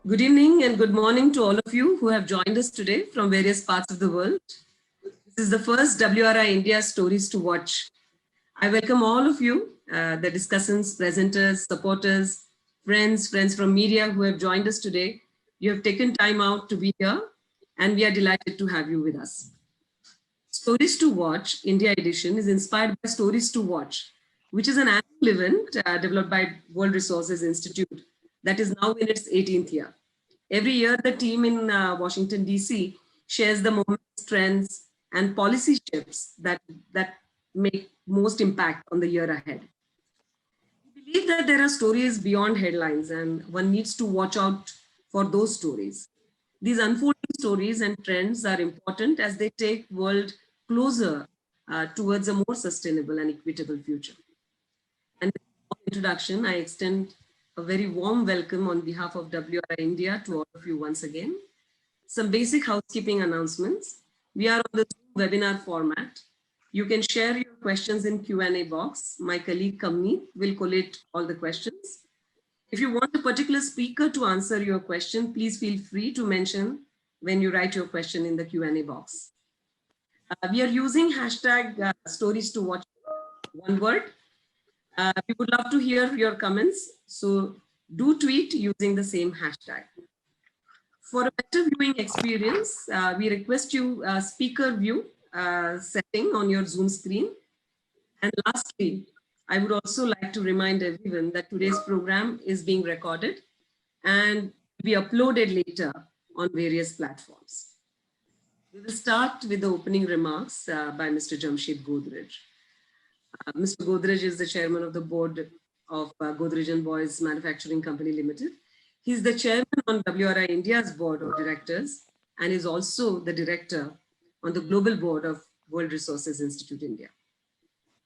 Good evening and good morning to all of you who have joined us today from various parts of the world. This is the first WRI India Stories to Watch. I welcome all of you, the discussants, presenters, supporters, friends from media who have joined us today. You have taken time out to be here and we are delighted to have you with us. Stories to Watch India edition is inspired by Stories to Watch, which is an annual event developed by World Resources Institute that is now in its 18th year. Every year, the team in Washington, D.C. shares the moments, trends, and policy shifts that make most impact on the year ahead. We believe that there are stories beyond headlines, and one needs to watch out for those stories. These unfolding stories and trends are important as they take world closer towards a more sustainable and equitable future. And with introduction, I extend a very warm welcome on behalf of WRI India to all of you once again. Some basic housekeeping announcements. We are on the Zoom webinar format. You can share your questions in Q&A box. My colleague Kamni will collate all the questions. If you want a particular speaker to answer your question, please feel free to mention when you write your question in the Q&A box. We are using hashtag stories to watch, one word. We would love to hear your comments, so do tweet using the same hashtag. For a better viewing experience, we request you speaker view setting on your Zoom screen. And lastly, I would also like to remind everyone that today's program is being recorded and will be uploaded later on various platforms. We will start with the opening remarks by Mr. Jamshed Godrej. Mr. Godrej is the chairman of the board of Godrej & Boys Manufacturing Company Limited. He's the chairman on WRI India's board of directors and is also the director on the global board of World Resources Institute India.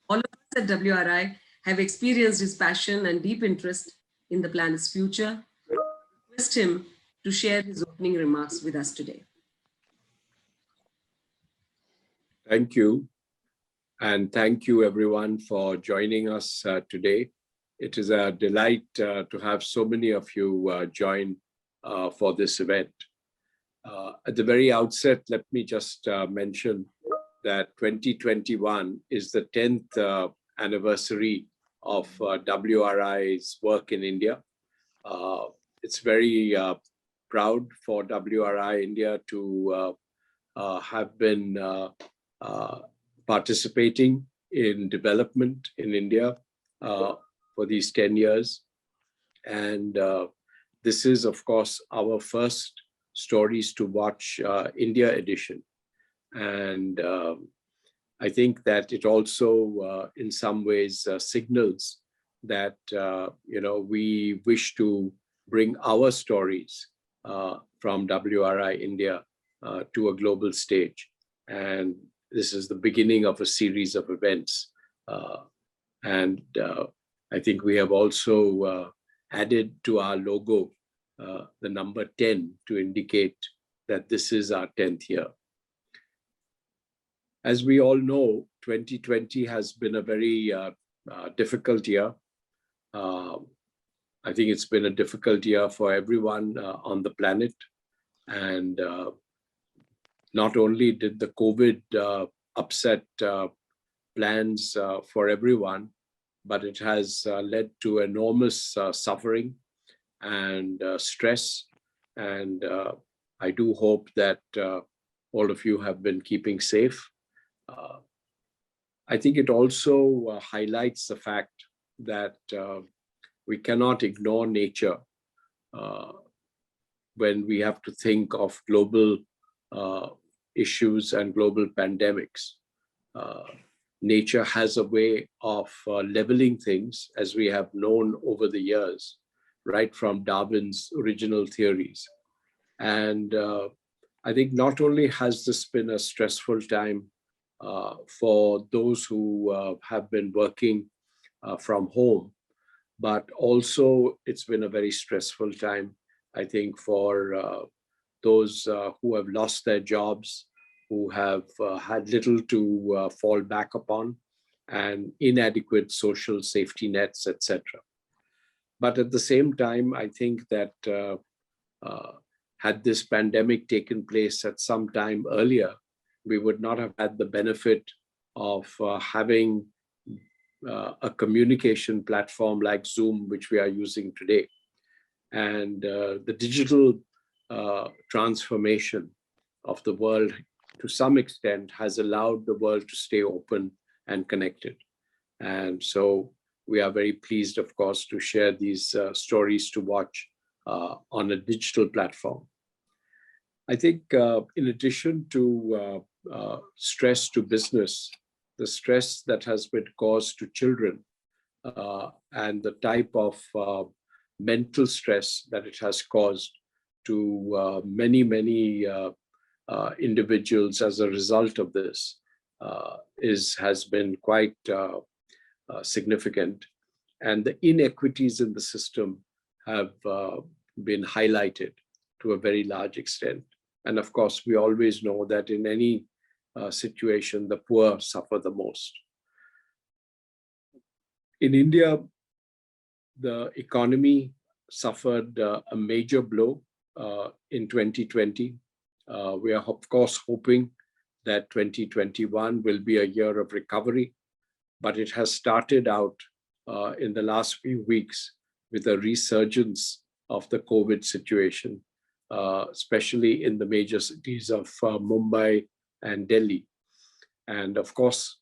All of us at WRI have experienced his passion and deep interest in the planet's future. I request him to share his opening remarks with us today. Thank you. And thank you everyone for joining us today. It is a delight to have so many of you join for this event. At the very outset, let me just mention that 2021 is the 10th anniversary of WRI's work in India. It's very proud for WRI India to have been participating in development in India for these 10 years. And this is, of course, our first Stories to Watch India edition. And I think that it also, in some ways, signals that, we wish to bring our stories from WRI India to a global stage. And this is the beginning of a series of events. I think we have also added to our logo the number 10 to indicate that this is our 10th year. As we all know, 2020 has been a very difficult year. I think it's been a difficult year for everyone on the planet. And not only did the COVID upset plans for everyone, but it has led to enormous suffering and stress. And I do hope that all of you have been keeping safe. I think it also highlights the fact that we cannot ignore nature when we have to think of global issues and global pandemics. Nature has a way of leveling things, as we have known over the years, right from Darwin's original theories. And I think not only has this been a stressful time for those who have been working from home, but also it's been a very stressful time, I think, for those who have lost their jobs, who have had little to fall back upon, and inadequate social safety nets, etc. But at the same time, I think that Had this pandemic taken place at some time earlier, we would not have had the benefit of having a communication platform like Zoom, which we are using today. And the digital transformation of the world, to some extent, has allowed the world to stay open and connected. And so we are very pleased, of course, to share these stories to watch on a digital platform. I think in addition to stress to business, the stress that has been caused to children and the type of mental stress that it has caused to many individuals as a result of this has been quite significant. And the inequities in the system have been highlighted to a very large extent. And of course, we always know that in any situation, the poor suffer the most. In India, the economy suffered a major blow in 2020. We are, of course, hoping that 2021 will be a year of recovery, but it has started out in the last few weeks with a resurgence of the COVID situation, especially in the major cities of Mumbai and Delhi. And of course,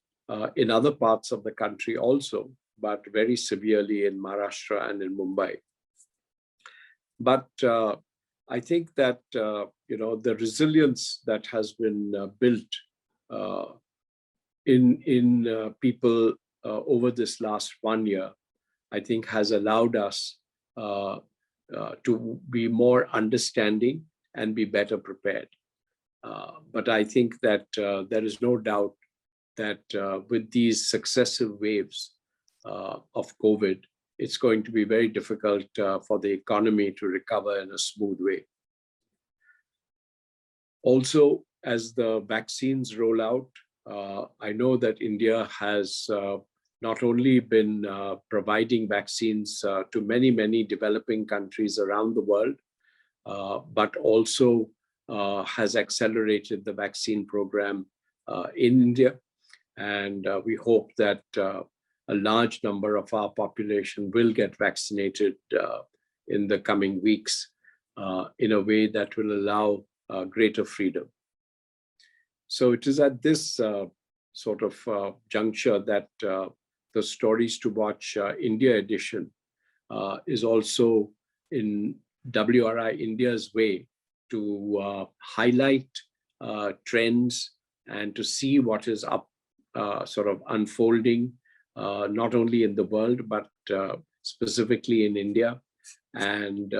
in other parts of the country also, but very severely in Maharashtra and in Mumbai. But I think that the resilience that has been built in people over this last 1 year, I think has allowed us to be more understanding and be better prepared. But I think that there is no doubt that with these successive waves of COVID, it's going to be very difficult for the economy to recover in a smooth way. Also, as the vaccines roll out, I know that India has not only been providing vaccines to many developing countries around the world, but also has accelerated the vaccine program in India. And we hope that a large number of our population will get vaccinated in the coming weeks in a way that will allow greater freedom. So it is at this sort of juncture that the Stories to Watch India edition is also in WRI India's way to highlight trends and to see what is up sort of unfolding, not only in the world, but specifically in India, and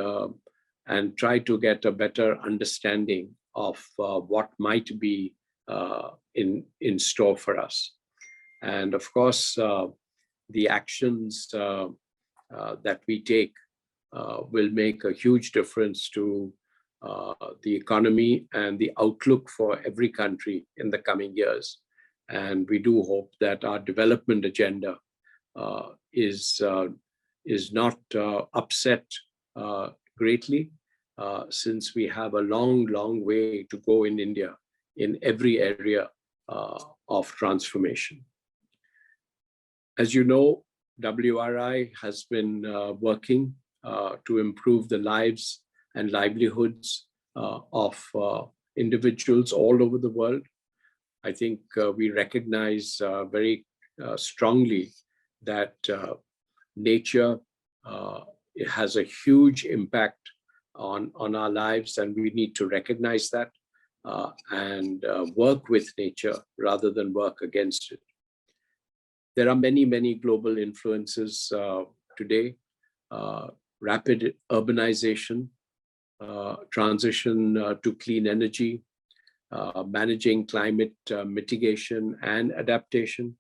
try to get a better understanding of what might be in store for us. And of course, the actions that we take will make a huge difference to the economy and the outlook for every country in the coming years. And we do hope that our development agenda is not upset greatly, since we have a long way to go in India in every area of transformation. As you know, WRI has been working to improve the lives and livelihoods of individuals all over the world. I think we recognize very strongly that nature has a huge impact on our lives, and we need to recognize that and work with nature rather than work against it. There are many global influences today. Rapid urbanization, transition to clean energy, managing climate mitigation and adaptation,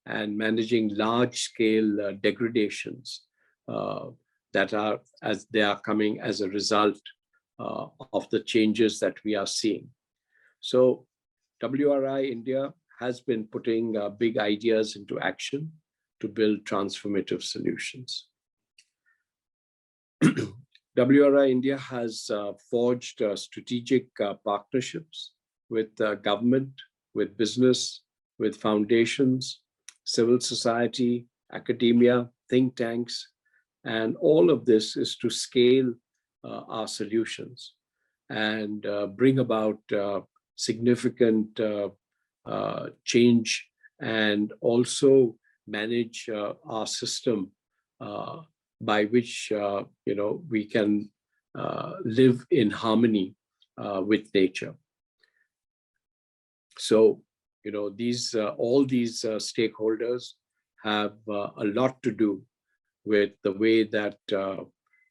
and managing large-scale degradations that are coming as a result of the changes that we are seeing. So WRI India has been putting big ideas into action to build transformative solutions. WRI India has forged strategic partnerships with government, with business, with foundations, civil society, academia, think tanks, and all of this is to scale our solutions and bring about significant change, and also manage our system by which we can live in harmony with nature. So these all these stakeholders have a lot to do with the way that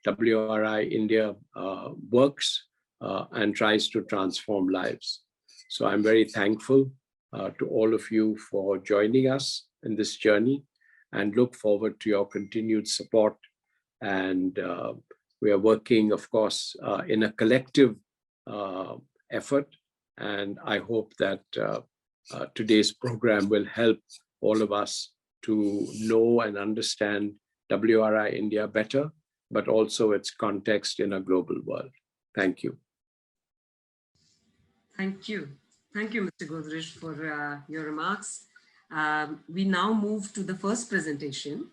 WRI India works and tries to transform lives. So I'm very thankful to all of you for joining us in this journey, and look forward to your continued support. And we are working, of course, in a collective effort. And I hope that today's program will help all of us to know and understand WRI India better, but also its context in a global world. Thank you. Thank you. Thank you, Mr. Godrej, for your remarks. We now move to the first presentation,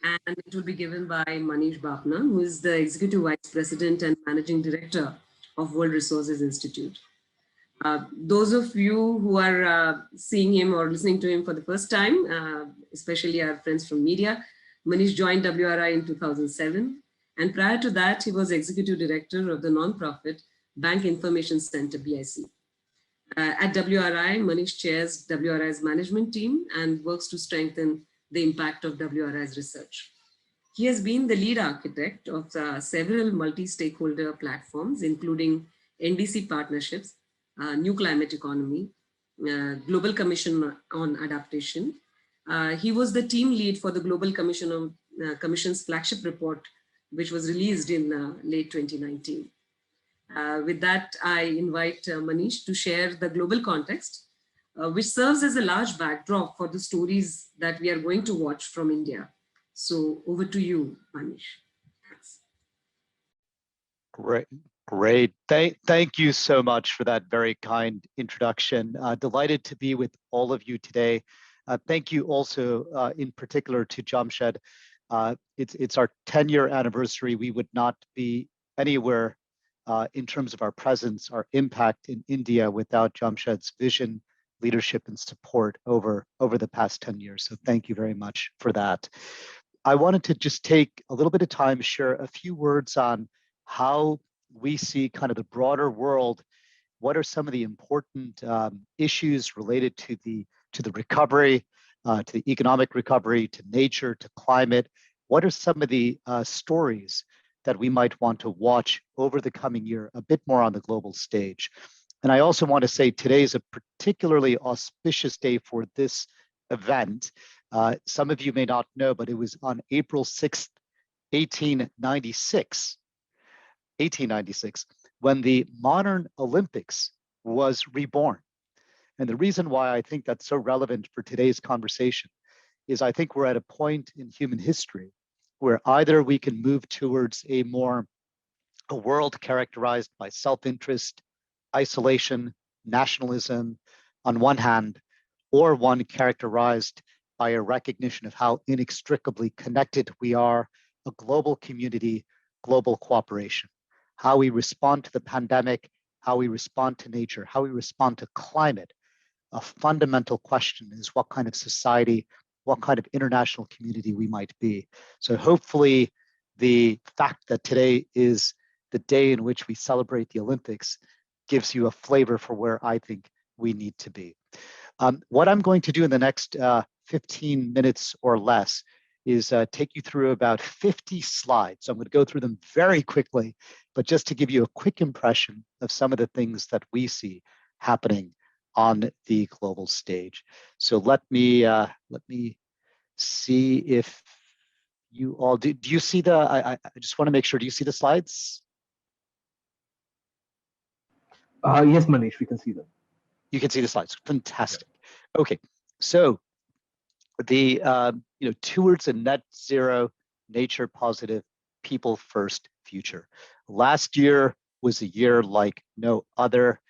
and it will be given by Manish Bapna, who is the Executive Vice President and Managing Director of World Resources Institute. Those of you who are seeing him or listening to him for the first time, especially our friends from media, Manish joined WRI in 2007. And prior to that, he was Executive Director of the nonprofit Bank Information Center, BIC. At WRI, Manish chairs WRI's management team and works to strengthen the impact of WRI's research. He has been the lead architect of several multi-stakeholder platforms, including NDC partnerships, New Climate Economy, Global Commission on Adaptation. He was the team lead for the Global Commission's flagship report, which was released in late 2019. With that, I invite Manish to share the global context, which serves as a large backdrop for the stories that we are going to watch from India. So over to you, Manish. Thanks. Great. Thank you so much for that very kind introduction. Delighted to be with all of you today. Thank you also in particular to Jamshed. It's our 10-year anniversary. We would not be anywhere in terms of our presence, our impact in India without Jamshed's vision, leadership, and support over the past 10 years. So thank you very much for that. I wanted to just take a little bit of time to share a few words on how we see kind of the broader world. What are some of the important issues related to the recovery, to the economic recovery, to nature, to climate? What are some of the stories that we might want to watch over the coming year, a bit more on the global stage? And I also want to say today is a particularly auspicious day for this event. Some of you may not know, but it was on April 6th, 1896, when the modern Olympics was reborn. And the reason why I think that's so relevant for today's conversation is I think we're at a point in human history where either we can move towards a world characterized by self-interest, isolation, nationalism on one hand, or one characterized by a recognition of how inextricably connected we are, a global community, global cooperation. How we respond to the pandemic, how we respond to nature, how we respond to climate. A fundamental question is what kind of society, what kind of international community we might be. So hopefully the fact that today is the day in which we celebrate the Olympics gives you a flavor for where I think we need to be. What I'm going to do in the next 15 minutes or less is take you through about 50 slides. So I'm going to go through them very quickly, but just to give you a quick impression of some of the things that we see happening on the global stage. So let me see if you all do you see the, I just want to make sure, do you see the slides? Yes, Manish, we can see them. You can see the slides. Fantastic. Okay, so the towards a net zero, nature positive, people first future. Last year was a year like no other.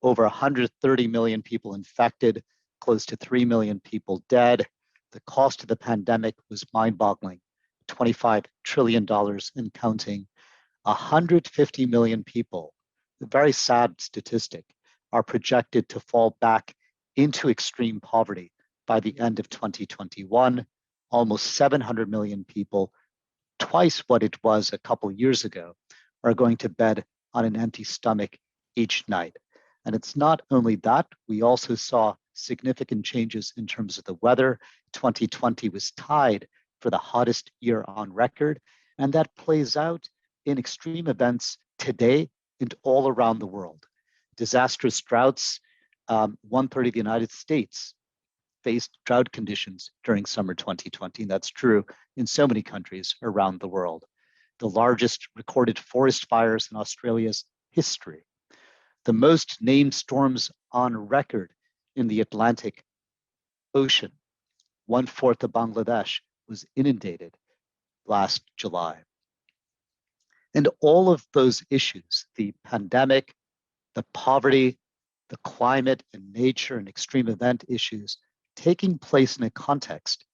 Over 130 million people infected, close to 3 million people dead. The cost of the pandemic was mind-boggling, $25 trillion and counting. 150 million people, a very sad statistic, are projected to fall back into extreme poverty by the end of 2021. Almost 700 million people, twice what it was a couple years ago, are going to bed on an empty stomach each night. And it's not only that, we also saw significant changes in terms of the weather. 2020 was tied for the hottest year on record, and that plays out in extreme events today and all around the world. Disastrous droughts, 1/3 of the United States faced drought conditions during summer 2020, and that's true in so many countries around the world. The largest recorded forest fires in Australia's history. The most named storms on record in the Atlantic Ocean. 1/4 of Bangladesh was inundated last July. And all of those issues, the pandemic, the poverty, the climate and nature and extreme event issues, taking place in a context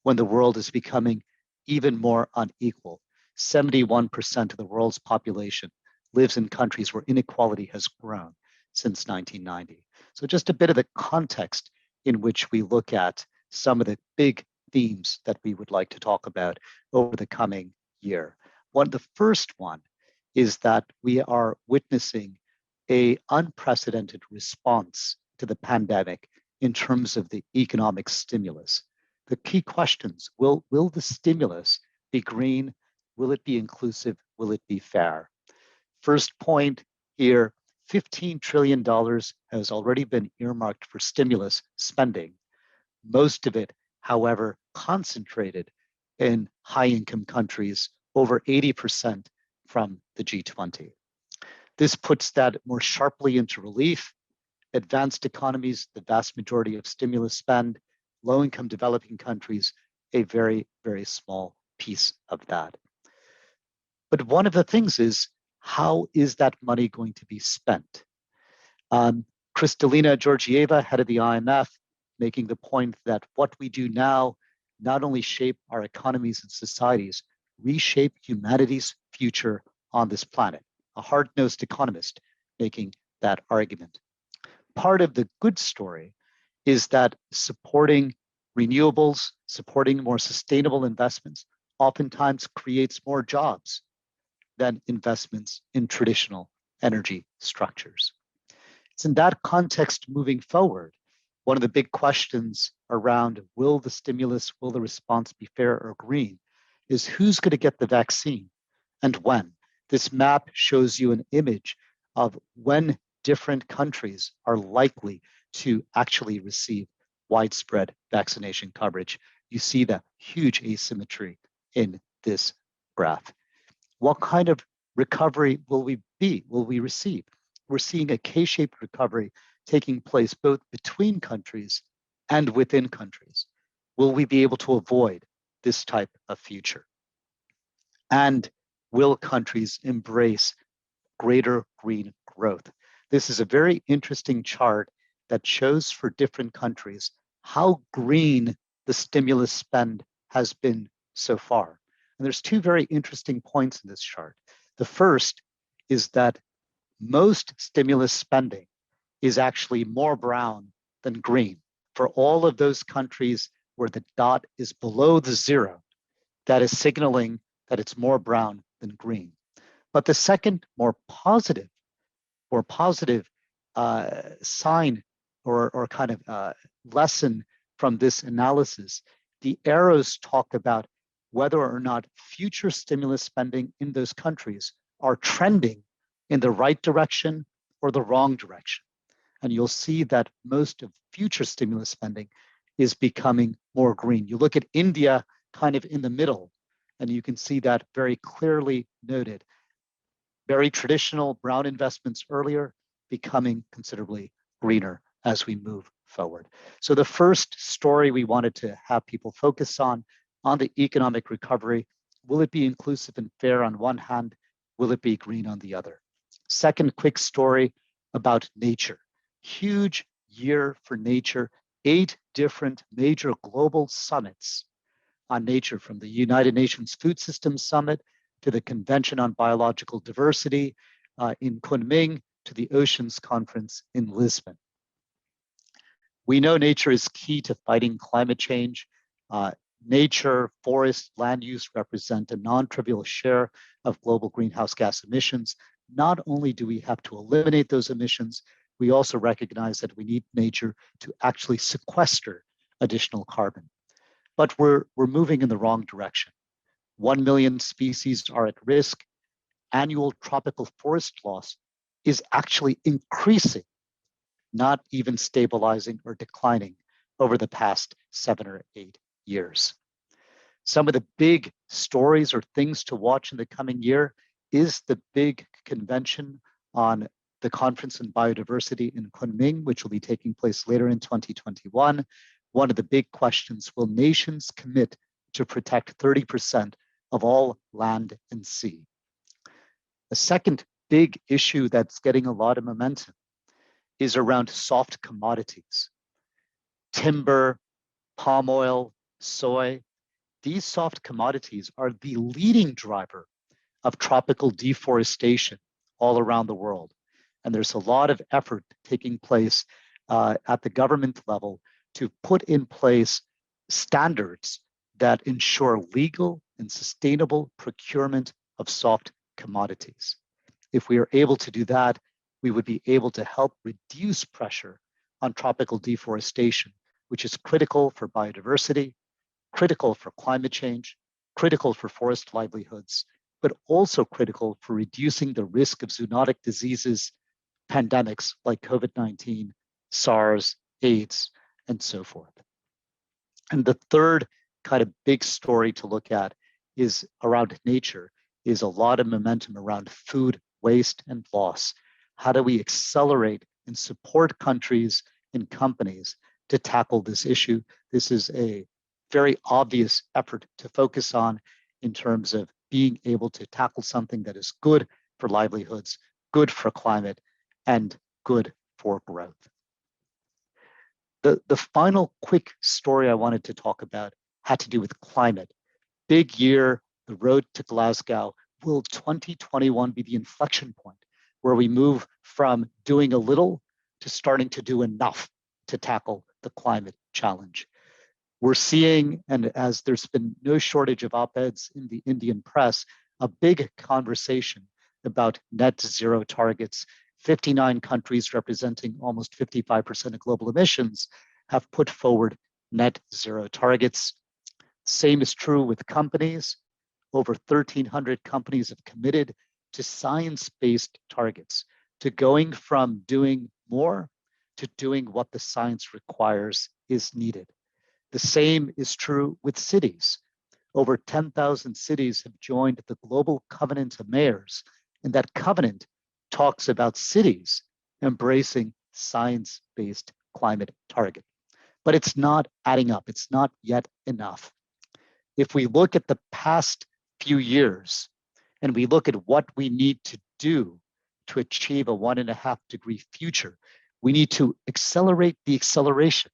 when the world is becoming even more unequal. 71% of the world's population lives in countries where inequality has grown since 1990. So just a bit of the context in which we look at some of the big themes that we would like to talk about over the coming year. The first one is that we are witnessing an unprecedented response to the pandemic in terms of the economic stimulus. The key questions, will the stimulus be green? Will it be inclusive? Will it be fair? First point here, $15 trillion has already been earmarked for stimulus spending. Most of it, however, concentrated in high-income countries, over 80% from the G20. This puts that more sharply into relief. Advanced economies, the vast majority of stimulus spend, low-income developing countries, a very, very small piece of that. But one of the things is, how is that money going to be spent? Kristalina Georgieva, head of the IMF, making the point that what we do now not only shape our economies and societies, reshape humanity's future on this planet. A hard-nosed economist making that argument. Part of the good story is that supporting renewables, supporting more sustainable investments, oftentimes creates more jobs than investments in traditional energy structures. It's in that context moving forward, one of the big questions around will the stimulus, will the response be fair or green, is who's going to get the vaccine and when. This map shows you an image of when different countries are likely to actually receive widespread vaccination coverage. You see the huge asymmetry in this graph. What kind of recovery will we receive? We're seeing a K-shaped recovery taking place both between countries and within countries. Will we be able to avoid this type of future? And will countries embrace greater green growth? This is a very interesting chart that shows for different countries how green the stimulus spend has been so far. And there's two very interesting points in this chart. The first is that most stimulus spending is actually more brown than green. For all of those countries where the dot is below the zero, that is signaling that it's more brown than green. But the second, more positive sign or kind of lesson from this analysis, the arrows talk about whether or not future stimulus spending in those countries are trending in the right direction or the wrong direction. And you'll see that most of future stimulus spending is becoming more green. You look at India kind of in the middle, and you can see that very clearly noted. Very traditional brown investments earlier, becoming considerably greener as we move forward. So the first story we wanted to have people focus on the economic recovery, Will it be inclusive and fair on one hand? Will it be green on the other? Second quick story about nature. Huge year for nature, 8 different major global summits on nature, from the United Nations Food Systems Summit to the Convention on Biological Diversity in Kunming to the Oceans Conference in Lisbon. We know nature is key to fighting climate change. Nature, forest, land use represent a non-trivial share of global greenhouse gas emissions. Not only do we have to eliminate those emissions, we also recognize that we need nature to actually sequester additional carbon. But we're moving in the wrong direction. 1 million species are at risk. Annual tropical forest loss is actually increasing, not even stabilizing or declining over the past 7 or 8 years. Some of the big stories or things to watch in the coming year is the big convention on the Conference on Biodiversity in Kunming, which will be taking place later in 2021. One of the big questions: will nations commit to protect 30% of all land and sea? The second big issue that's getting a lot of momentum is around soft commodities. Timber, palm oil, soy. These soft commodities are the leading driver of tropical deforestation all around the world. And there's a lot of effort taking place at the government level to put in place standards that ensure legal and sustainable procurement of soft commodities. If we are able to do that, we would be able to help reduce pressure on tropical deforestation, which is critical for biodiversity, critical for climate change, critical for forest livelihoods, but also critical for reducing the risk of zoonotic diseases, pandemics like COVID-19, SARS, AIDS, and so forth. And the third kind of big story to look at is around nature, is a lot of momentum around food waste and loss. How do we accelerate and support countries and companies to tackle this issue? This is a very obvious effort to focus on in terms of being able to tackle something that is good for livelihoods, good for climate, and good for growth. The final quick story I wanted to talk about had to do with climate. Big year, the road to Glasgow. Will 2021 be the inflection point where we move from doing a little to starting to do enough to tackle the climate challenge? We're seeing, and as there's been no shortage of op-eds in the Indian press, a big conversation about net zero targets. 59 countries representing almost 55% of global emissions have put forward net zero targets. Same is true with companies. Over 1,300 companies have committed to science-based targets, to going from doing more to doing what the science requires is needed. The same is true with cities. Over 10,000 cities have joined the Global Covenant of Mayors, and that covenant talks about cities embracing science-based climate target. But it's not adding up. It's not yet enough. If we look at the past few years and we look at what we need to do to achieve a 1.5 degree future, we need to accelerate the acceleration.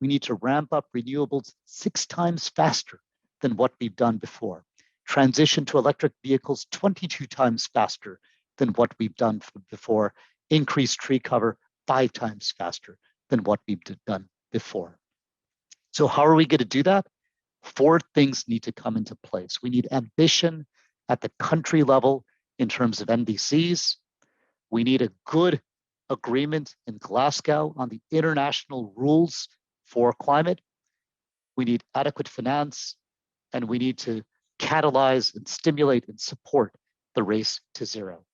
We need to ramp up renewables 6 times faster than what we've done before. Transition to electric vehicles 22 times faster than what we've done before. Increase tree cover 5 times faster than what we've done before. So how are we going to do that? 4 things need to come into place. We need ambition at the country level in terms of NDCs. We need a good agreement in Glasgow on the international rules for climate. We need adequate finance, and we need to catalyze and stimulate and support the race to zero.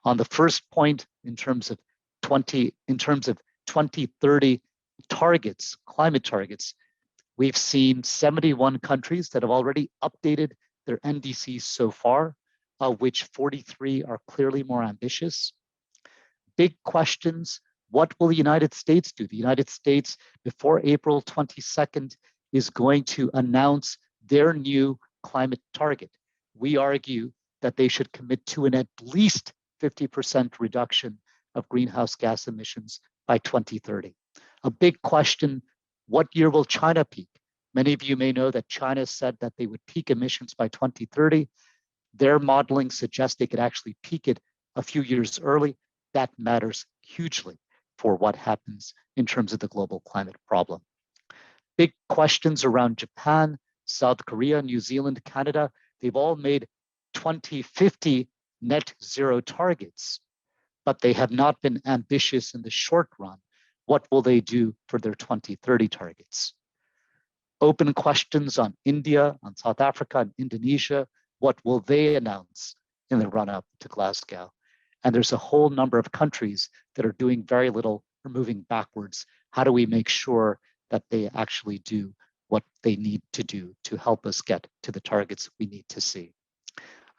On the first point, in terms of 2030 targets, climate targets, we've seen 71 countries that have already updated their NDCs so far, of which 43 are clearly more ambitious. Big questions: what will the United States do? The United States, before April 22nd, is going to announce their new climate target. we argue that they should commit to an at least 50% reduction of greenhouse gas emissions by 2030. A big question, what year will China peak? Many of you may know that China said that they would peak emissions by 2030. Their modeling suggests they could actually peak it a few years early. That matters hugely for what happens in terms of the global climate problem. Big questions around Japan, South Korea, New Zealand, Canada. They've all made 2050 net zero targets, but they have not been ambitious in the short run. What will they do for their 2030 targets? Open questions on India, on South Africa, and Indonesia. What will they announce in the run-up to Glasgow? And there's a whole number of countries that are doing very little or moving backwards. How do we make sure that they actually do what they need to do to help us get to the targets we need to see?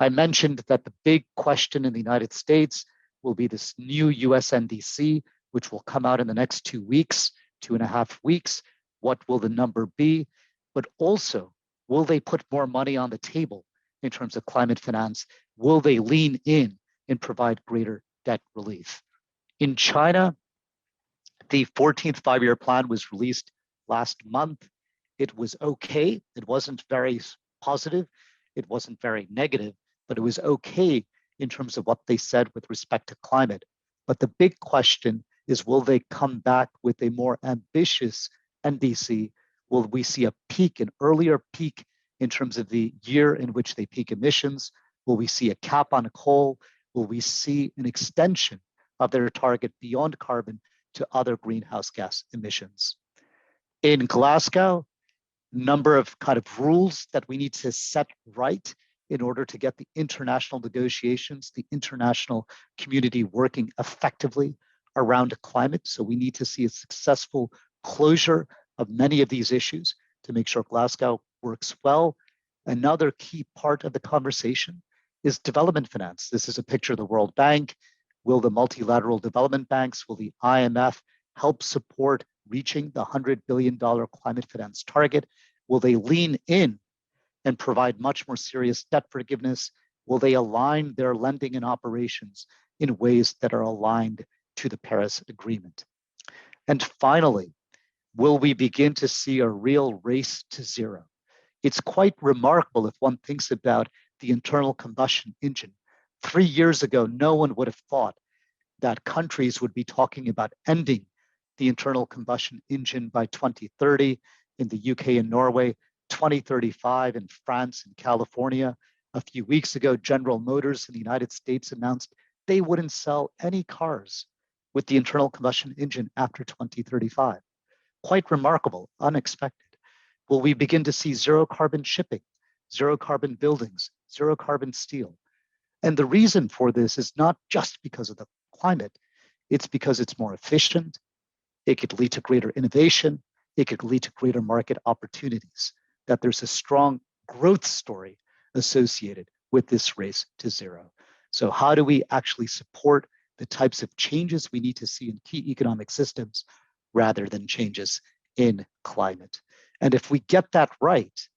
I mentioned that the big question in the United States will be this new US NDC, which will come out in the next 2 weeks, 2.5 weeks. What will the number be? But also, will they put more money on the table in terms of climate finance? Will they lean in and provide greater debt relief? In China, the 14th five-year plan was released last month. It was okay. It wasn't very positive. It wasn't very negative, but it was okay in terms of what they said with respect to climate. But the big question is, will they come back with a more ambitious NDC? Will we see a peak, an earlier peak in terms of the year in which they peak emissions? Will we see a cap on coal? Will we see an extension of their target beyond carbon to other greenhouse gas emissions? In Glasgow, number of kind of rules that we need to set right in order to get the international negotiations, the international community working effectively around climate. So we need to see a successful closure of many of these issues to make sure Glasgow works well. Another key part of the conversation is development finance. This is a picture of the World Bank. Will the multilateral development banks, will the IMF help support reaching the $100 billion climate finance target? Will they lean in and provide much more serious debt forgiveness? Will they align their lending and operations in ways that are aligned to the Paris Agreement? And finally, will we begin to see a real race to zero? It's quite remarkable if one thinks about the internal combustion engine. 3 years ago, no one would have thought that countries would be talking about ending the internal combustion engine by 2030 in the UK and Norway, 2035 in France and California. A few weeks ago, General Motors in the United States announced they wouldn't sell any cars with the internal combustion engine after 2035. Quite remarkable, unexpected. Will we begin to see zero carbon shipping, zero carbon buildings, zero carbon steel? And the reason for this is not just because of the climate, it's because it's more efficient, it could lead to greater innovation, it could lead to greater market opportunities, that there's a strong growth story associated with this race to zero. So how do we actually support the types of changes we need to see in key economic systems rather than changes in climate? And if we get that right,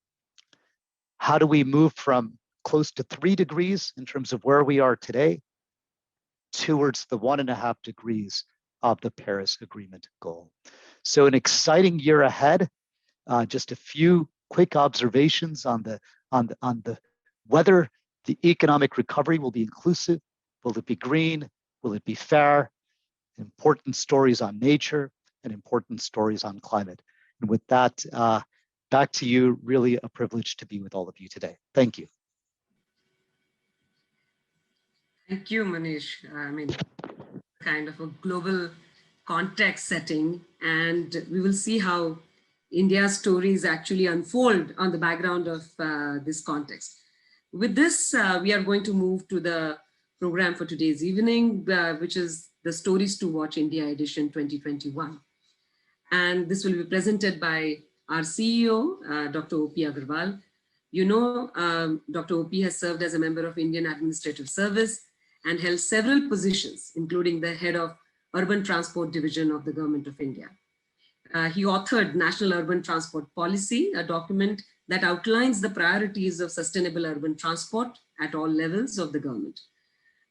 how do we move from close to 3 degrees in terms of where we are today towards the 1.5 degrees of the Paris Agreement goal? So an exciting year ahead. Just a few quick observations on the whether the economic recovery will be inclusive, will it be green, will it be fair? Important stories on nature and important stories on climate. And with that, back to you. Really a privilege to be with all of you today. Thank you. Thank you, Manish. I mean, kind of a global context setting, and we will see how India's stories actually unfold on the background of this context. With this, we are going to move to the program for today's evening, which is the Stories to Watch India edition 2021. And this will be presented by our CEO, Dr. O.P. Agarwal. You know, Dr. O.P. has served as a member of Indian Administrative Service and held several positions, including the head of Urban Transport Division of the Government of India. He authored National Urban Transport Policy, a document that outlines the priorities of sustainable urban transport at all levels of the government.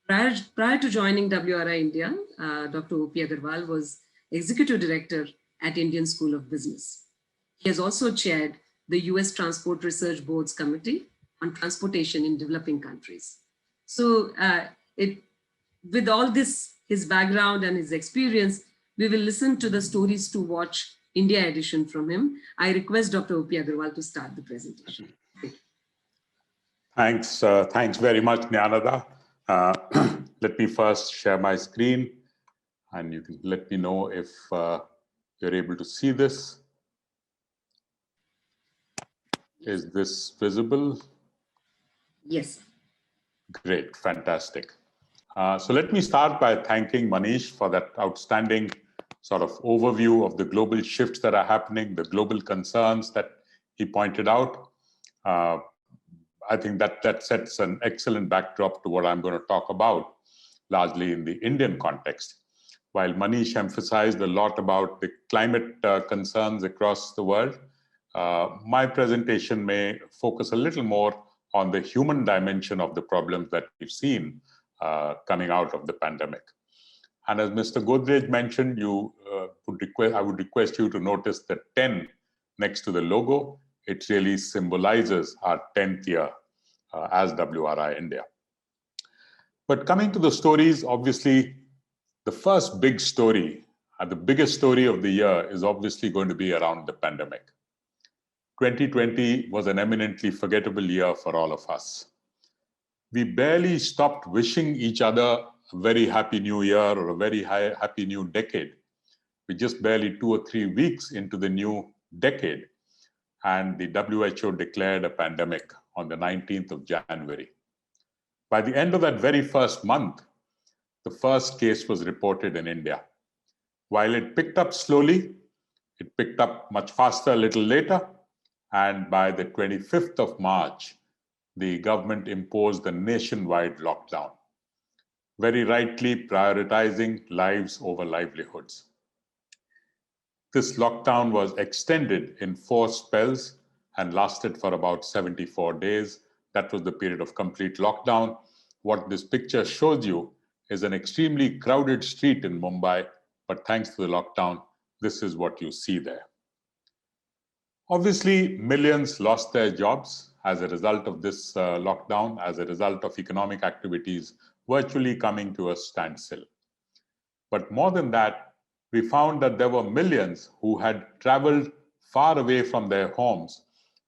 Prior to joining WRI India, Dr. O.P. Agarwal was Executive Director at Indian School of Business. He has also chaired the US Transport Research Board's Committee on Transportation in Developing Countries. So with all this, his background and his experience, we will listen to the Stories to Watch India edition from him. I request Dr. O.P. Agarwal to start the presentation. Thanks very much, Nyanada. Let me first share my screen, and you can let me know if you're able to see this. Is this visible? Yes. Great, fantastic. So let me start by thanking Manish for that outstanding sort of overview of the global shifts that are happening, the global concerns that he pointed out. I think that sets an excellent backdrop to what I'm going to talk about, largely in the Indian context. While Manish emphasized a lot about the climate concerns across the world, my presentation may focus a little more on the human dimension of the problems that we've seen coming out of the pandemic. And as Mr. Godrej mentioned, I would request you to notice the 10 next to the logo. It really symbolizes our 10th year as WRI India. But coming to the stories, obviously, the first big story, and the biggest story of the year is obviously going to be around the pandemic. 2020 was an eminently forgettable year for all of us. We barely stopped wishing each other a very happy new year or a very happy new decade. We're just barely 2 or 3 weeks into the new decade, and the WHO declared a pandemic on the 19th of January. By the end of that very first month, the first case was reported in India. While it picked up slowly, it picked up much faster a little later, and by the 25th of March, the government imposed a nationwide lockdown, very rightly prioritizing lives over livelihoods. This lockdown was extended in 4 spells and lasted for about 74 days. That was the period of complete lockdown. What this picture shows you is an extremely crowded street in Mumbai, but thanks to the lockdown, this is what you see there. Obviously, millions lost their jobs as a result of this lockdown, as a result of economic activities virtually coming to a standstill. But more than that, we found that there were millions who had traveled far away from their homes,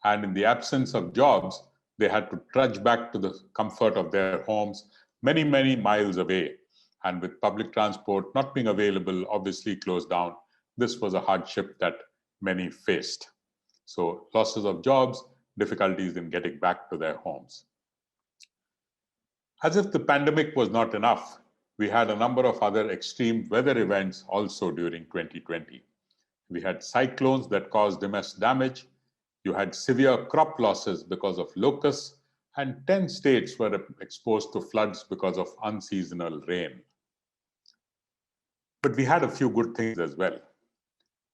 and in the absence of jobs, they had to trudge back to the comfort of their homes many, many miles away. And with public transport not being available, obviously closed down, this was a hardship that many faced. So losses of jobs, difficulties in getting back to their homes. As if the pandemic was not enough, we had a number of other extreme weather events also during 2020. We had cyclones that caused immense damage. You had severe crop losses because of locusts, and 10 states were exposed to floods because of unseasonal rain. But we had a few good things as well.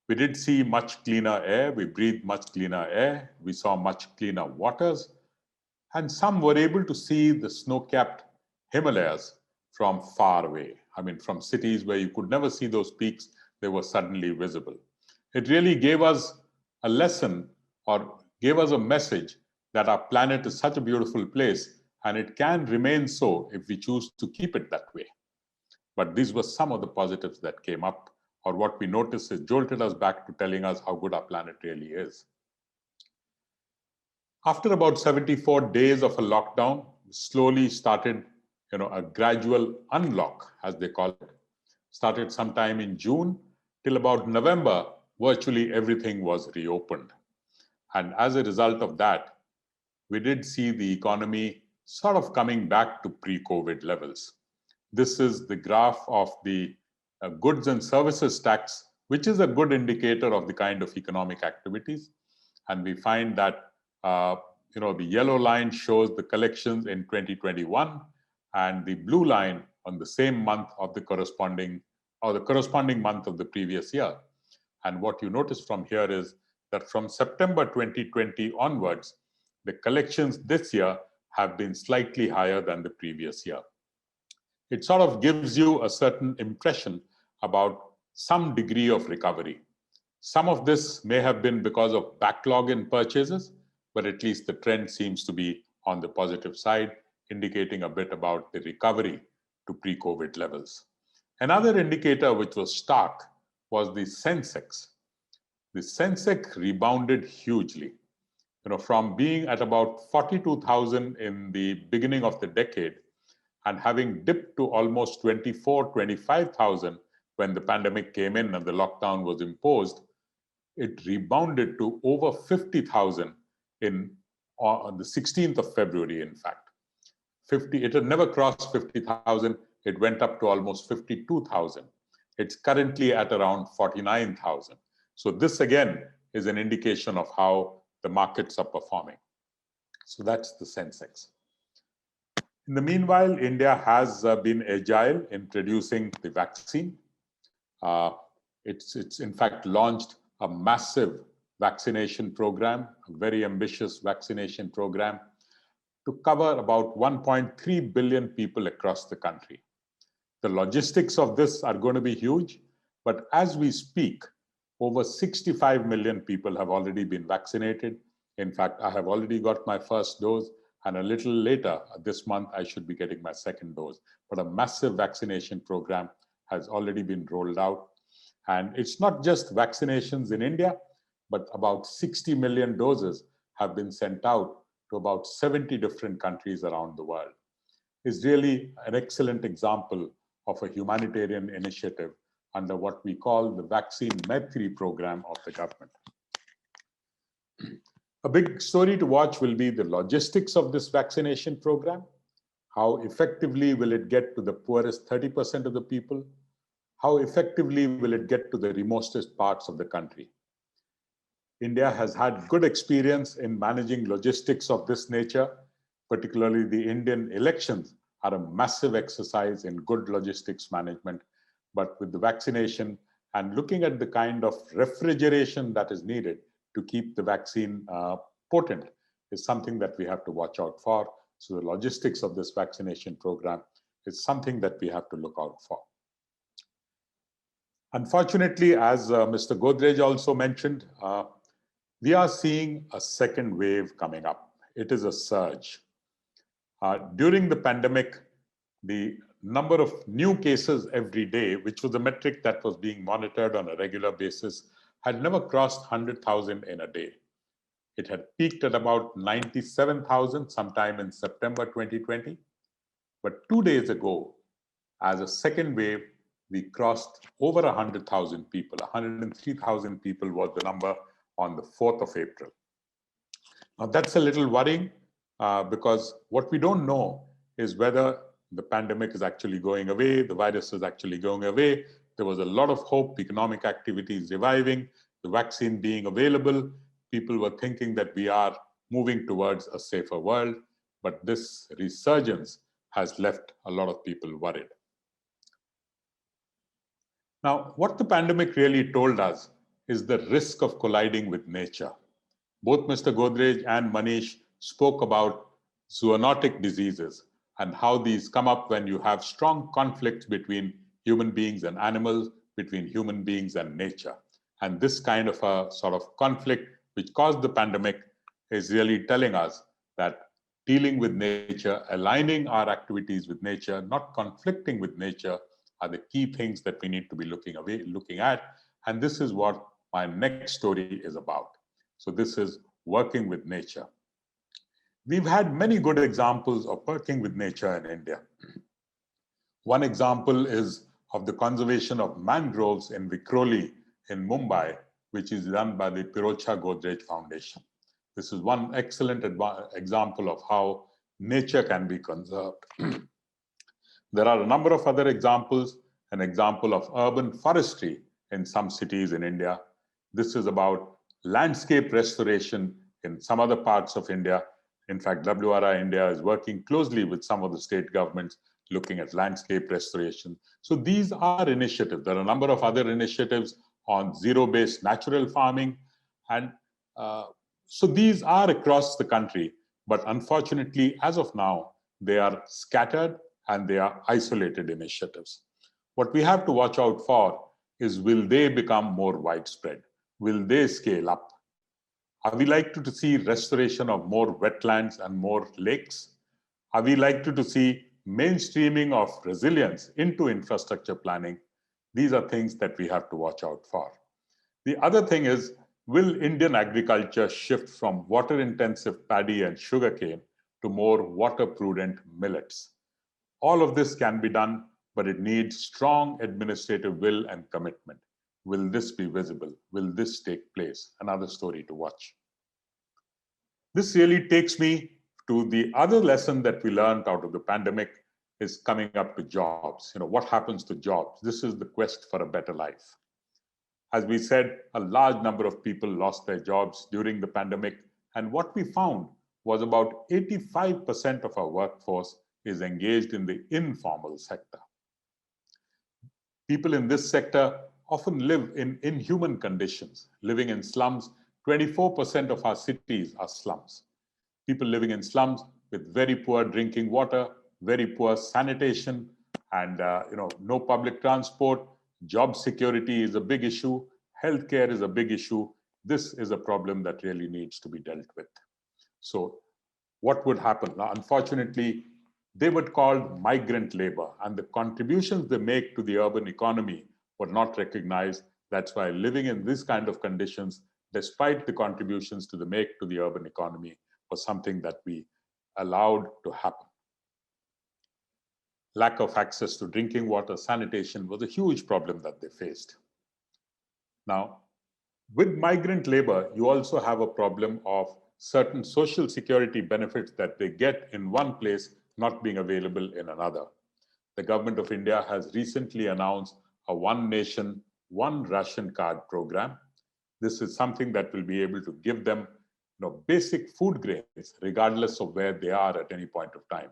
We did see much cleaner air, we breathed much cleaner air, we saw much cleaner waters, and some were able to see the snow-capped Himalayas from far away. I mean, from cities where you could never see those peaks, they were suddenly visible. It really gave us a lesson, or gave us a message, that our planet is such a beautiful place, and it can remain so if we choose to keep it that way. But these were some of the positives that came up, or what we noticed is jolted us back to telling us how good our planet really is. After about 74 days of a lockdown, slowly started a gradual unlock, as they call it. Started sometime in June, till about November, virtually everything was reopened. And as a result of that, we did see the economy sort of coming back to pre-COVID levels. This is the graph of the goods and services tax, which is a good indicator of the kind of economic activities. And we find that the yellow line shows the collections in 2021, and the blue line on the same month of the corresponding month of the previous year. And what you notice from here is that from September 2020 onwards, the collections this year have been slightly higher than the previous year. It sort of gives you a certain impression about some degree of recovery. Some of this may have been because of backlog in purchases, but at least the trend seems to be on the positive side, indicating a bit about the recovery to pre-COVID levels. Another indicator which was stark was the Sensex. The Sensex rebounded hugely. From being at about 42,000 in the beginning of the decade and having dipped to almost 24, 25,000 when the pandemic came in and the lockdown was imposed, it rebounded to over 50,000 on the 16th of February, in fact. It had never crossed 50,000. It went up to almost 52,000. It's currently at around 49,000. So this again is an indication of how the markets are performing. So that's the Sensex. In the meanwhile, India has been agile in producing the vaccine. It's in fact launched a massive vaccination program, a very ambitious vaccination program to cover about 1.3 billion people across the country. The logistics of this are going to be huge, but as we speak, over 65 million people have already been vaccinated. In fact, I have already got my first dose, and a little later this month, I should be getting my second dose. But a massive vaccination program has already been rolled out. And it's not just vaccinations in India, but about 60 million doses have been sent out to about 70 different countries around the world. It's really an excellent example of a humanitarian initiative under what we call the Vaccine Maitri program of the government. A big story to watch will be the logistics of this vaccination program. How effectively will it get to the poorest 30% of the people? How effectively will it get to the remotest parts of the country? India has had good experience in managing logistics of this nature, particularly the Indian elections are a massive exercise in good logistics management. But with the vaccination and looking at the kind of refrigeration that is needed to keep the vaccine potent is something that we have to watch out for. So the logistics of this vaccination program is something that we have to look out for. Unfortunately, as Mr. Godrej also mentioned, we are seeing a second wave coming up. It is a surge. During the pandemic, the number of new cases every day, which was a metric that was being monitored on a regular basis, had never crossed 100,000 in a day. It had peaked at about 97,000 sometime in September 2020. But 2 days ago, as a second wave, we crossed over 100,000 people. 103,000 people was the number on the 4th of April. Now that's a little worrying because what we don't know is whether the pandemic is actually going away, the virus is actually going away. There was a lot of hope, economic activity is reviving, the vaccine being available. People were thinking that we are moving towards a safer world, but this resurgence has left a lot of people worried. Now, what the pandemic really told us is the risk of colliding with nature. Both Mr. Godrej and Manish spoke about zoonotic diseases and how these come up when you have strong conflicts between human beings and animals, between human beings and nature. And this kind of a sort of conflict which caused the pandemic is really telling us that dealing with nature, aligning our activities with nature, not conflicting with nature are the key things that we need to be looking at. And this is what my next story is about. So this is working with nature. We've had many good examples of working with nature in India. One example is of the conservation of mangroves in Vikhroli in Mumbai, which is run by the Pirocha Godrej Foundation. This is one excellent example of how nature can be conserved. There are a number of other examples, an example of urban forestry in some cities in India. This is about landscape restoration in some other parts of India. In fact, WRI India is working closely with some of the state governments looking at landscape restoration. So these are initiatives. There are a number of other initiatives on zero-based natural farming. And so these are across the country, but unfortunately, as of now, they are scattered and they are isolated initiatives. What we have to watch out for is, will they become more widespread? Will they scale up? Are we likely to see restoration of more wetlands and more lakes? Are we likely to see mainstreaming of resilience into infrastructure planning? These are things that we have to watch out for. The other thing is, will Indian agriculture shift from water-intensive paddy and sugarcane to more water-prudent millets? All of this can be done, but it needs strong administrative will and commitment. Will this be visible? Will this take place? Another story to watch. This really takes me to the other lesson that we learned out of the pandemic is coming up to jobs. What happens to jobs? This is the quest for a better life. As we said, a large number of people lost their jobs during the pandemic. And what we found was about 85% of our workforce is engaged in the informal sector. People in this sector often live in inhuman conditions. Living in slums, 24% of our cities are slums. People living in slums with very poor drinking water, very poor sanitation, and no public transport. Job security is a big issue. Healthcare is a big issue. This is a problem that really needs to be dealt with. So what would happen? Now, unfortunately, they were called migrant labor, and the contributions they make to the urban economy were not recognized. That's why living in this kind of conditions, despite the contributions to the urban economy, was something that we allowed to happen. Lack of access to drinking water, sanitation was a huge problem that they faced. Now, with migrant labor, you also have a problem of certain social security benefits that they get in one place not being available in another. The government of India has recently announced a One Nation, One Ration Card program. This is something that will be able to give them basic food grains, regardless of where they are at any point of time.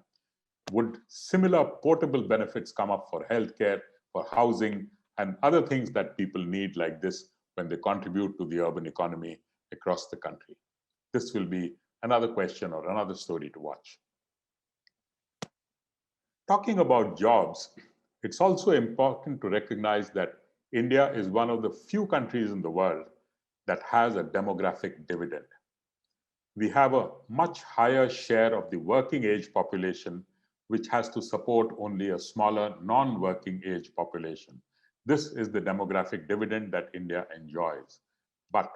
Would similar portable benefits come up for healthcare, for housing, and other things that people need like this when they contribute to the urban economy across the country? This will be another question or another story to watch. Talking about jobs, it's also important to recognize that India is one of the few countries in the world that has a demographic dividend. We have a much higher share of the working age population, which has to support only a smaller non-working age population. This is the demographic dividend that India enjoys. But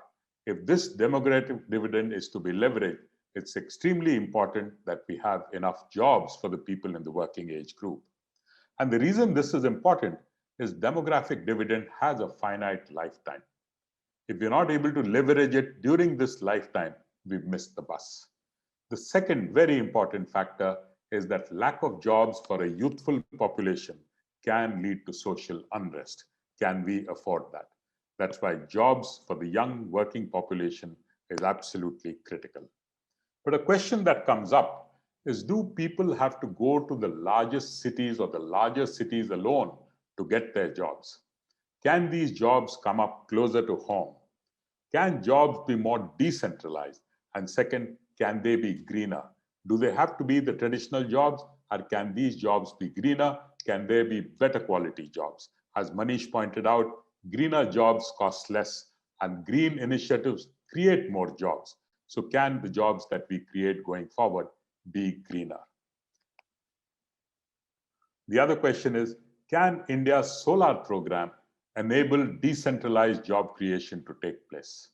if this demographic dividend is to be leveraged, it's extremely important that we have enough jobs for the people in the working age group. And the reason this is important is demographic dividend has a finite lifetime. If we're not able to leverage it during this lifetime, we've missed the bus. The second very important factor is that lack of jobs for a youthful population can lead to social unrest. Can we afford that? That's why jobs for the young working population is absolutely critical. But a question that comes up is, do people have to go to the largest cities or the larger cities alone to get their jobs? Can these jobs come up closer to home? Can jobs be more decentralized? And second, can they be greener? Do they have to be the traditional jobs, or can these jobs be greener? Can there be better quality jobs? As Manish pointed out, greener jobs cost less, and green initiatives create more jobs. So can the jobs that we create going forward be greener? The other question is, can India's solar program enable decentralized job creation to take place?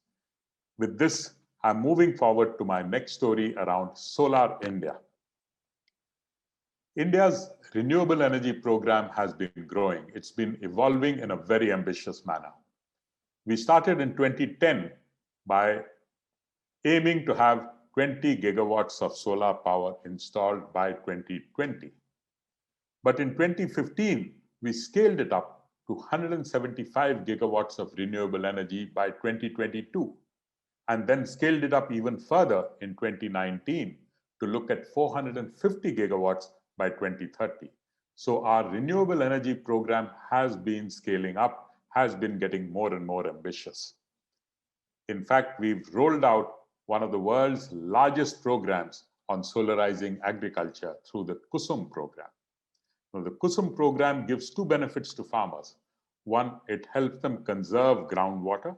With this, I'm moving forward to my next story around Solar India. India's renewable energy program has been growing. It's been evolving in a very ambitious manner. We started in 2010 by aiming to have 20 gigawatts of solar power installed by 2020. But in 2015, we scaled it up to 175 gigawatts of renewable energy by 2022, and then scaled it up even further in 2019 to look at 450 gigawatts by 2030. So our renewable energy program has been scaling up, has been getting more and more ambitious. In fact, we've rolled out one of the world's largest programs on solarizing agriculture through the Kusum program. Now, the Kusum program gives two benefits to farmers. One, it helps them conserve groundwater.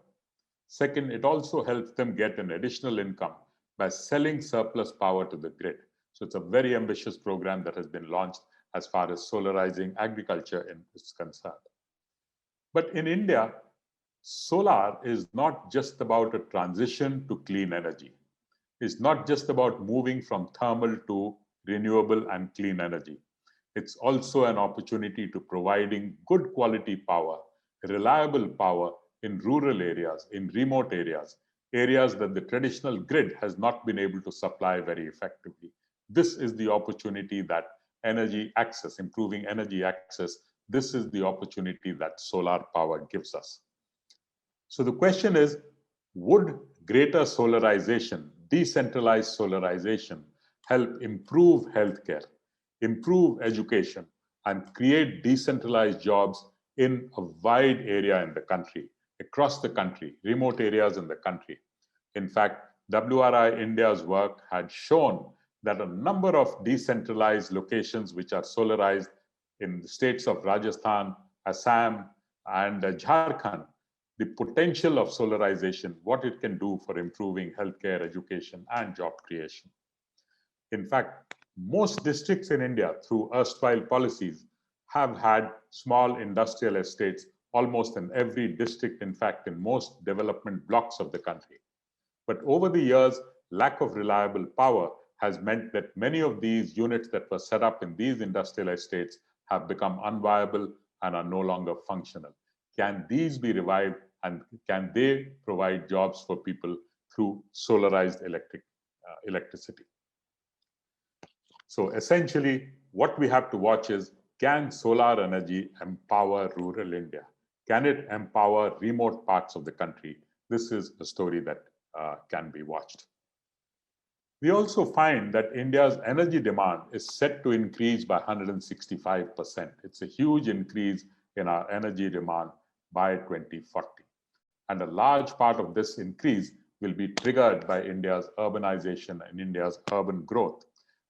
Second, it also helps them get an additional income by selling surplus power to the grid. So it's a very ambitious program that has been launched as far as solarizing agriculture is concerned. But in India, solar is not just about a transition to clean energy. It's not just about moving from thermal to renewable and clean energy. It's also an opportunity to providing good quality power, reliable power in rural areas, in remote areas, areas that the traditional grid has not been able to supply very effectively. This is the opportunity that energy access, improving energy access, this is the opportunity that solar power gives us. So the question is, would greater solarization, decentralized solarization, help improve healthcare, improve education, and create decentralized jobs in a wide area in the country, across the country, remote areas in the country? In fact, WRI India's work had shown that a number of decentralized locations which are solarized in the states of Rajasthan, Assam, and Jharkhand, the potential of solarization, what it can do for improving healthcare, education, and job creation. In fact, most districts in India, through erstwhile policies, have had small industrial estates almost in every district, in fact, in most development blocks of the country. But over the years, lack of reliable power has meant that many of these units that were set up in these industrial estates have become unviable and are no longer functional. Can these be revived, and can they provide jobs for people through solarized electricity? So essentially, what we have to watch is, can solar energy empower rural India? Can it empower remote parts of the country? This is a story that can be watched. We also find that India's energy demand is set to increase by 165%. It's a huge increase in our energy demand by 2040. And a large part of this increase will be triggered by India's urbanization and India's urban growth,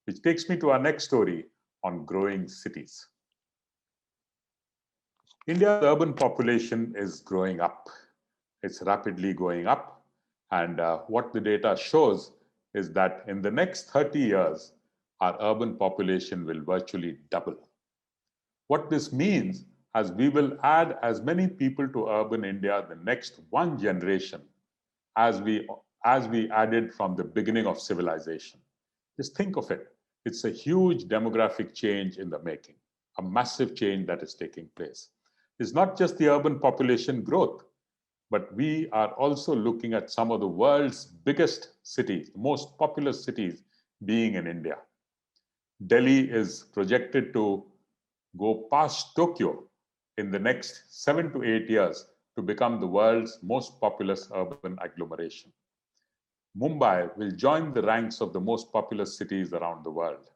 which takes me to our next story on growing cities. India's urban population is growing up. It's rapidly going up. And what the data shows is that in the next 30 years, our urban population will virtually double. What this means is we will add as many people to urban India the next one generation as we added from the beginning of civilization. Just think of it. It's a huge demographic change in the making, a massive change that is taking place. It's not just the urban population growth, but we are also looking at some of the world's biggest cities, most populous cities being in India. Delhi is projected to go past Tokyo in the next 7 to 8 years to become the world's most populous urban agglomeration. Mumbai will join the ranks of the most populous cities around the world.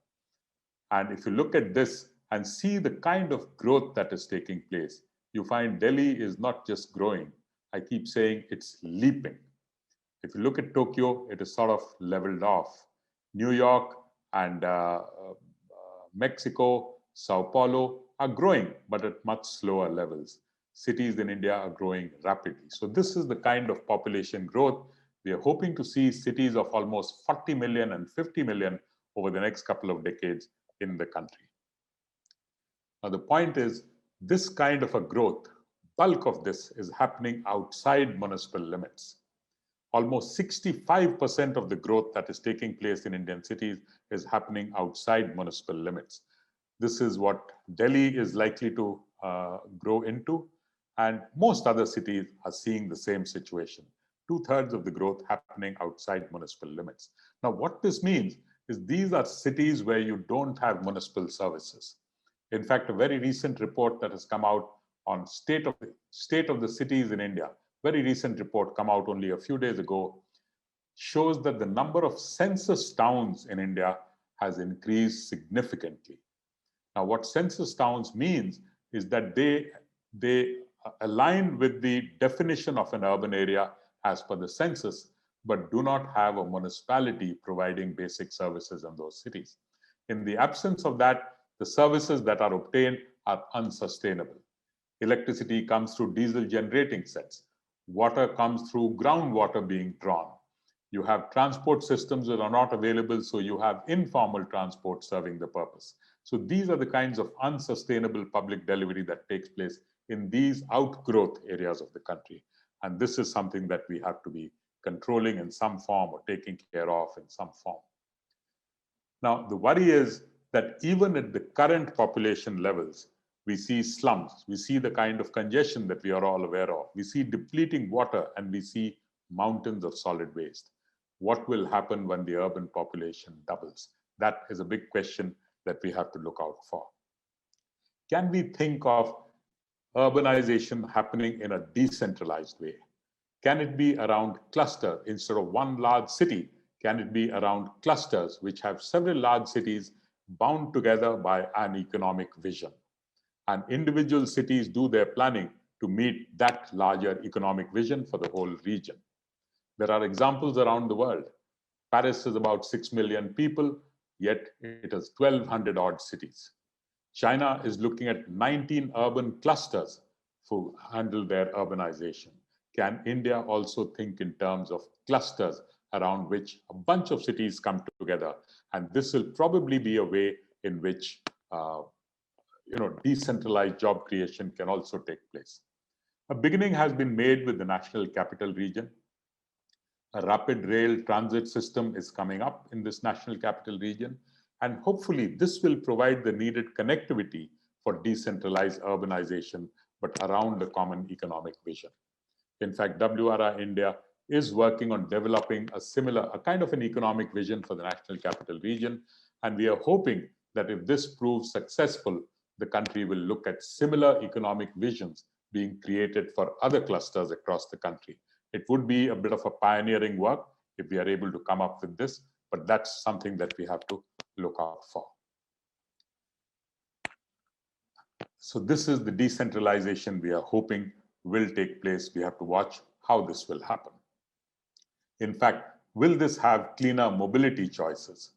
And if you look at this and see the kind of growth that is taking place, you find Delhi is not just growing. I keep saying it's leaping. If you look at Tokyo, it is sort of leveled off. New York and Mexico, Sao Paulo are growing, but at much slower levels. Cities in India are growing rapidly. So this is the kind of population growth. We are hoping to see cities of almost 40 million and 50 million over the next couple of decades in the country. Now, the point is, this kind of a growth, bulk of this is happening outside municipal limits. Almost 65% of the growth that is taking place in Indian cities is happening outside municipal limits. This is what Delhi is likely to grow into, and most other cities are seeing the same situation. 2/3 of the growth happening outside municipal limits. Now, what this means is these are cities where you don't have municipal services. In fact, a very recent report that has come out on state of the cities in India, very recent report come out only a few days ago, shows that the number of census towns in India has increased significantly. Now, what census towns means is that they align with the definition of an urban area as per the census, but do not have a municipality providing basic services in those cities. In the absence of that, the services that are obtained are unsustainable. Electricity comes through diesel generating sets. Water comes through groundwater being drawn. You have transport systems that are not available, so you have informal transport serving the purpose. So these are the kinds of unsustainable public delivery that takes place in these outgrowth areas of the country. And this is something that we have to be controlling in some form or taking care of in some form. Now, the worry is that even at the current population levels, we see slums, we see the kind of congestion that we are all aware of, we see depleting water, and we see mountains of solid waste. What will happen when the urban population doubles? That is a big question that we have to look out for. Can we think of urbanization happening in a decentralized way? Can it be around cluster instead of one large city? Can it be around clusters which have several large cities bound together by an economic vision? And individual cities do their planning to meet that larger economic vision for the whole region. There are examples around the world. Paris is about 6 million people, yet it has 1,200 odd cities. China is looking at 19 urban clusters to handle their urbanization. Can India also think in terms of clusters around which a bunch of cities come together? And this will probably be a way in which decentralized job creation can also take place. A beginning has been made with the National Capital Region. A rapid rail transit system is coming up in this National Capital Region, and hopefully this will provide the needed connectivity for decentralized urbanization, but around a common economic vision. In fact, WRI India is working on developing a kind of an economic vision for the National Capital Region, and we are hoping that if this proves successful, the country will look at similar economic visions being created for other clusters across the country. It would be a bit of a pioneering work if we are able to come up with this, but that's something that we have to look out for. So this is the decentralization we are hoping will take place. We have to watch how this will happen. In fact, will this have cleaner mobility choices?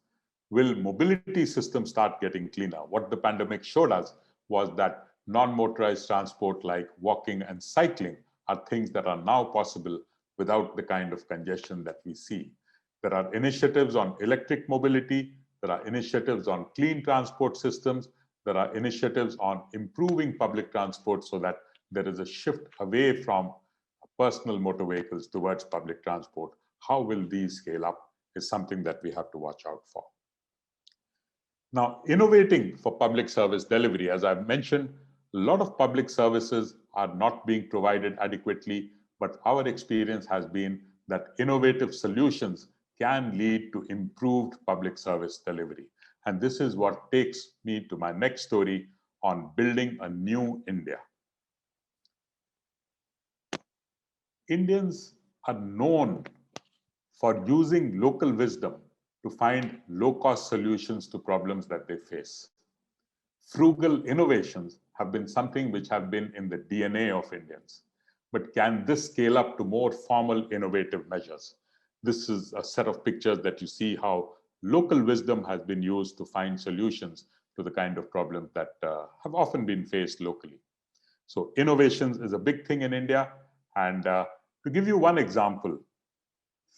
Will mobility systems start getting cleaner? What the pandemic showed us was that non-motorized transport like walking and cycling are things that are now possible without the kind of congestion that we see. There are initiatives on electric mobility, there are initiatives on clean transport systems, there are initiatives on improving public transport so that there is a shift away from personal motor vehicles towards public transport. How will these scale up is something that we have to watch out for. Now, innovating for public service delivery, as I've mentioned, a lot of public services are not being provided adequately, but our experience has been that innovative solutions can lead to improved public service delivery. And this is what takes me to my next story on building a new India. Indians are known for using local wisdom to find low-cost solutions to problems that they face. Frugal innovations have been something which have been in the DNA of Indians. But can this scale up to more formal innovative measures? This is a set of pictures that you see how local wisdom has been used to find solutions to the kind of problems that have often been faced locally. So innovations is a big thing in India. And to give you one example,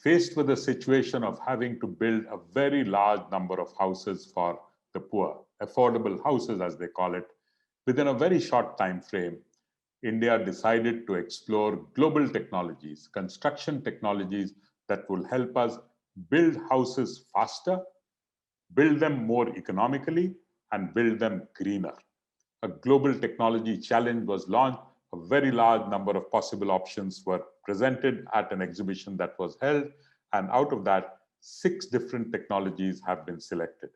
faced with a situation of having to build a very large number of houses for the poor, affordable houses as they call it, within a very short time frame, India decided to explore global technologies, construction technologies that will help us build houses faster, build them more economically, and build them greener. A global technology challenge was launched. A very large number of possible options were presented at an exhibition that was held, and out of that, 6 different technologies have been selected.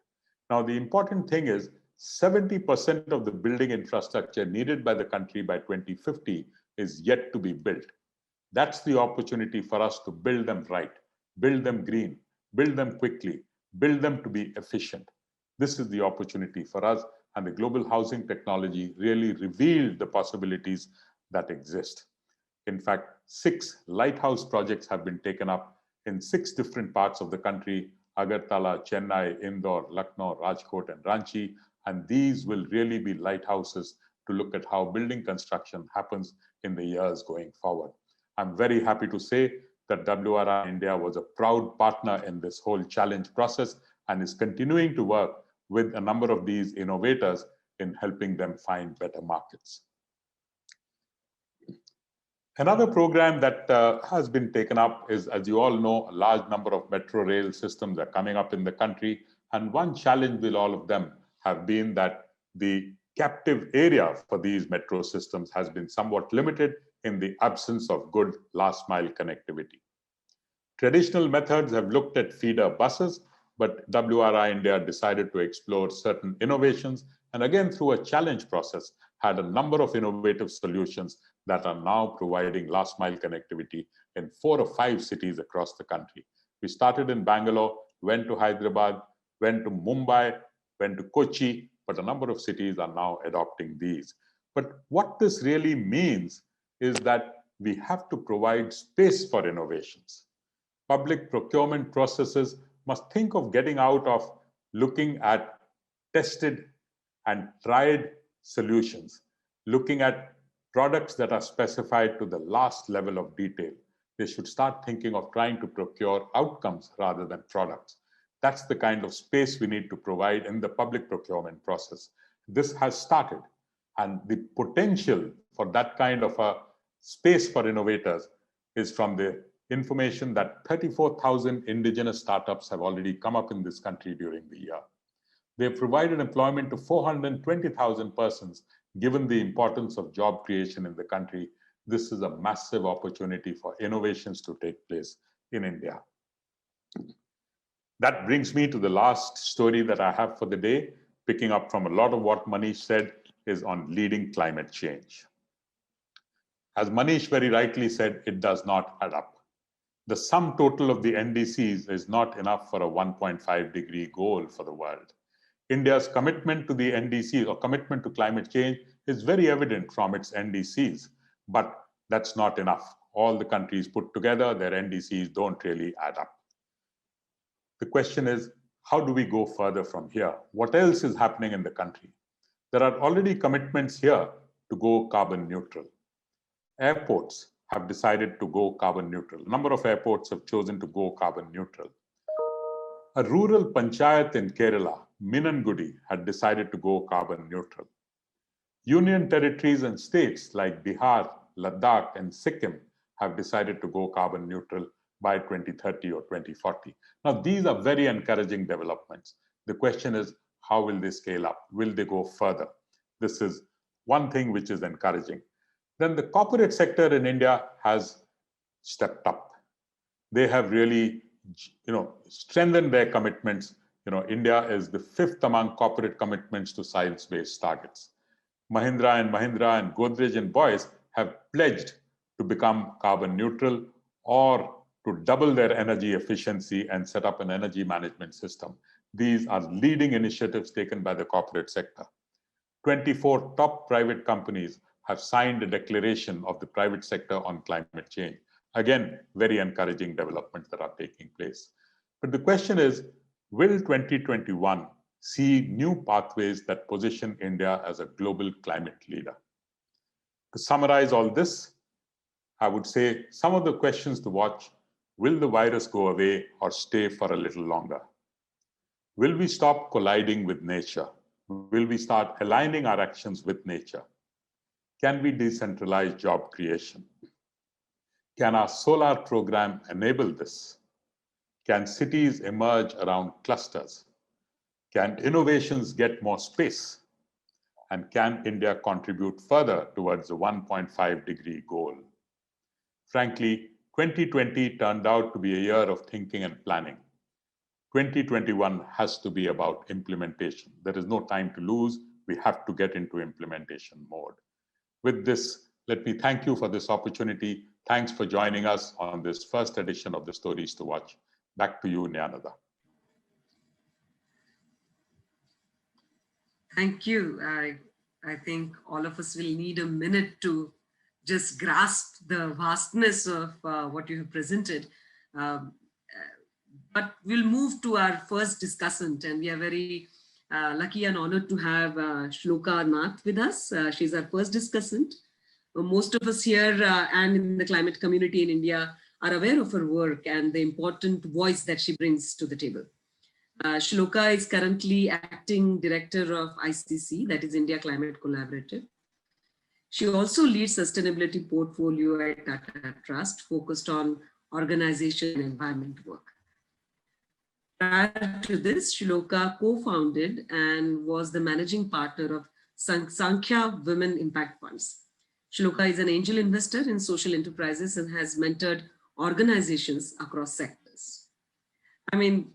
Now, the important thing is 70% of the building infrastructure needed by the country by 2050 is yet to be built. That's the opportunity for us to build them right, build them green, build them quickly, build them to be efficient. This is the opportunity for us, and the global housing technology really revealed the possibilities that exist. In fact, 6 lighthouse projects have been taken up in 6 different parts of the country: Agartala, Chennai, Indore, Lucknow, Rajkot, and Ranchi. And these will really be lighthouses to look at how building construction happens in the years going forward. I'm very happy to say that WRI India was a proud partner in this whole challenge process and is continuing to work with a number of these innovators in helping them find better markets. Another program that has been taken up is, as you all know, a large number of metro rail systems are coming up in the country. And one challenge with all of them have been that the captive area for these metro systems has been somewhat limited in the absence of good last mile connectivity. Traditional methods have looked at feeder buses, but WRI India decided to explore certain innovations, and again, through a challenge process, had a number of innovative solutions that are now providing last mile connectivity in 4 or 5 cities across the country. We started in Bangalore, went to Hyderabad, went to Mumbai, went to Kochi, but a number of cities are now adopting these. But what this really means is that we have to provide space for innovations. Public procurement processes must think of getting out of looking at tested and tried solutions, looking at products that are specified to the last level of detail. They should start thinking of trying to procure outcomes rather than products. That's the kind of space we need to provide in the public procurement process. This has started, and the potential for that kind of a space for innovators is from the information that 34,000 indigenous startups have already come up in this country during the year. They have provided employment to 420,000 persons. Given the importance of job creation in the country, this is a massive opportunity for innovations to take place in India. That brings me to the last story that I have for the day, picking up from a lot of what Manish said, is on leading climate change. As Manish very rightly said, it does not add up. The sum total of the NDCs is not enough for a 1.5-degree goal for the world. India's commitment to the NDCs, or commitment to climate change, is very evident from its NDCs, but that's not enough. All the countries put together, their NDCs don't really add up. The question is, how do we go further from here? What else is happening in the country? There are already commitments here to go carbon neutral. Airports have decided to go carbon neutral. A number of airports have chosen to go carbon neutral. A rural panchayat in Kerala, Minangudi, had decided to go carbon neutral. Union territories and states like Bihar, Ladakh, and Sikkim have decided to go carbon neutral by 2030 or 2040. Now, these are very encouraging developments. The question is, how will they scale up? Will they go further? This is one thing which is encouraging. Then the corporate sector in India has stepped up. They have really, strengthened their commitments. India is the 5th among corporate commitments to science-based targets. Mahindra and Godrej and Boyce have pledged to become carbon neutral or to double their energy efficiency and set up an energy management system. These are leading initiatives taken by the corporate sector. 24 top private companies have signed a declaration of the private sector on climate change. Again, very encouraging developments that are taking place. But the question is, will 2021 see new pathways that position India as a global climate leader? To summarize all this, I would say some of the questions to watch: will the virus go away or stay for a little longer? Will we stop colliding with nature? Will we start aligning our actions with nature? Can we decentralize job creation? Can our solar program enable this? Can cities emerge around clusters? Can innovations get more space? And can India contribute further towards the 1.5-degree goal? Frankly, 2020 turned out to be a year of thinking and planning. 2021 has to be about implementation. There is no time to lose. We have to get into implementation mode. With this, let me thank you for this opportunity. Thanks for joining us on this first edition of the Stories to Watch. Back to you, Nyanada. Thank you. I think all of us will need a minute to just grasp the vastness of what you have presented. Um, but we'll move to our first discussant, and we are very lucky and honored to have Shloka Nath with us. She's our first discussant. Most of us here and in the climate community in India are aware of her work and the important voice that she brings to the table. Shloka is currently acting director of ICC, that is India Climate Collaborative. She also leads sustainability portfolio at Tata Trust, focused on organization and environment work. Prior to this, Shloka co-founded and was the managing partner of Sankhya Women Impact Funds. Shloka is an angel investor in social enterprises and has mentored organizations across sectors. I mean,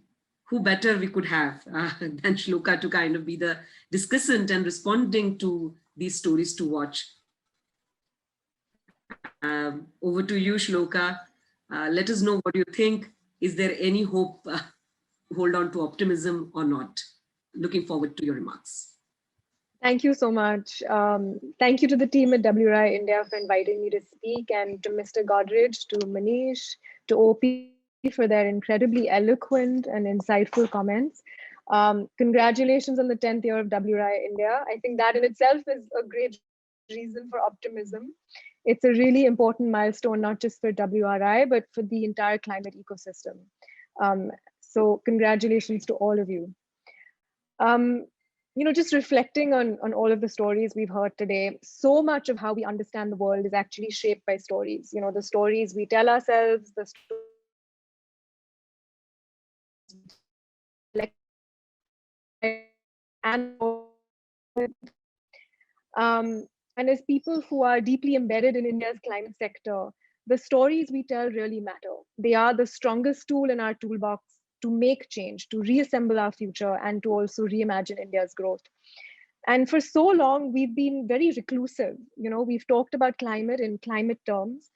who better we could have than Shloka to kind of be the discussant and responding to these stories to watch. Over to you, Shloka. Let us know what you think. Is there any hope hold on to optimism or not? Looking forward to your remarks. Thank you so much. Thank you to the team at WRI India for inviting me to speak, and to Mr. Godrej, to Manish, to OP for their incredibly eloquent and insightful comments. Congratulations on the 10th year of WRI India. I think that in itself is a great reason for optimism. It's a really important milestone, not just for WRI, but for the entire climate ecosystem. So congratulations to all of you. Just reflecting on all of the stories we've heard today, so much of how we understand the world is actually shaped by stories. The stories we tell ourselves, the and as people who are deeply embedded in India's climate sector, the stories we tell really matter. They are the strongest tool in our toolbox to make change, to reassemble our future, and to also reimagine India's growth. And for so long, we've been very reclusive. We've talked about climate in climate terms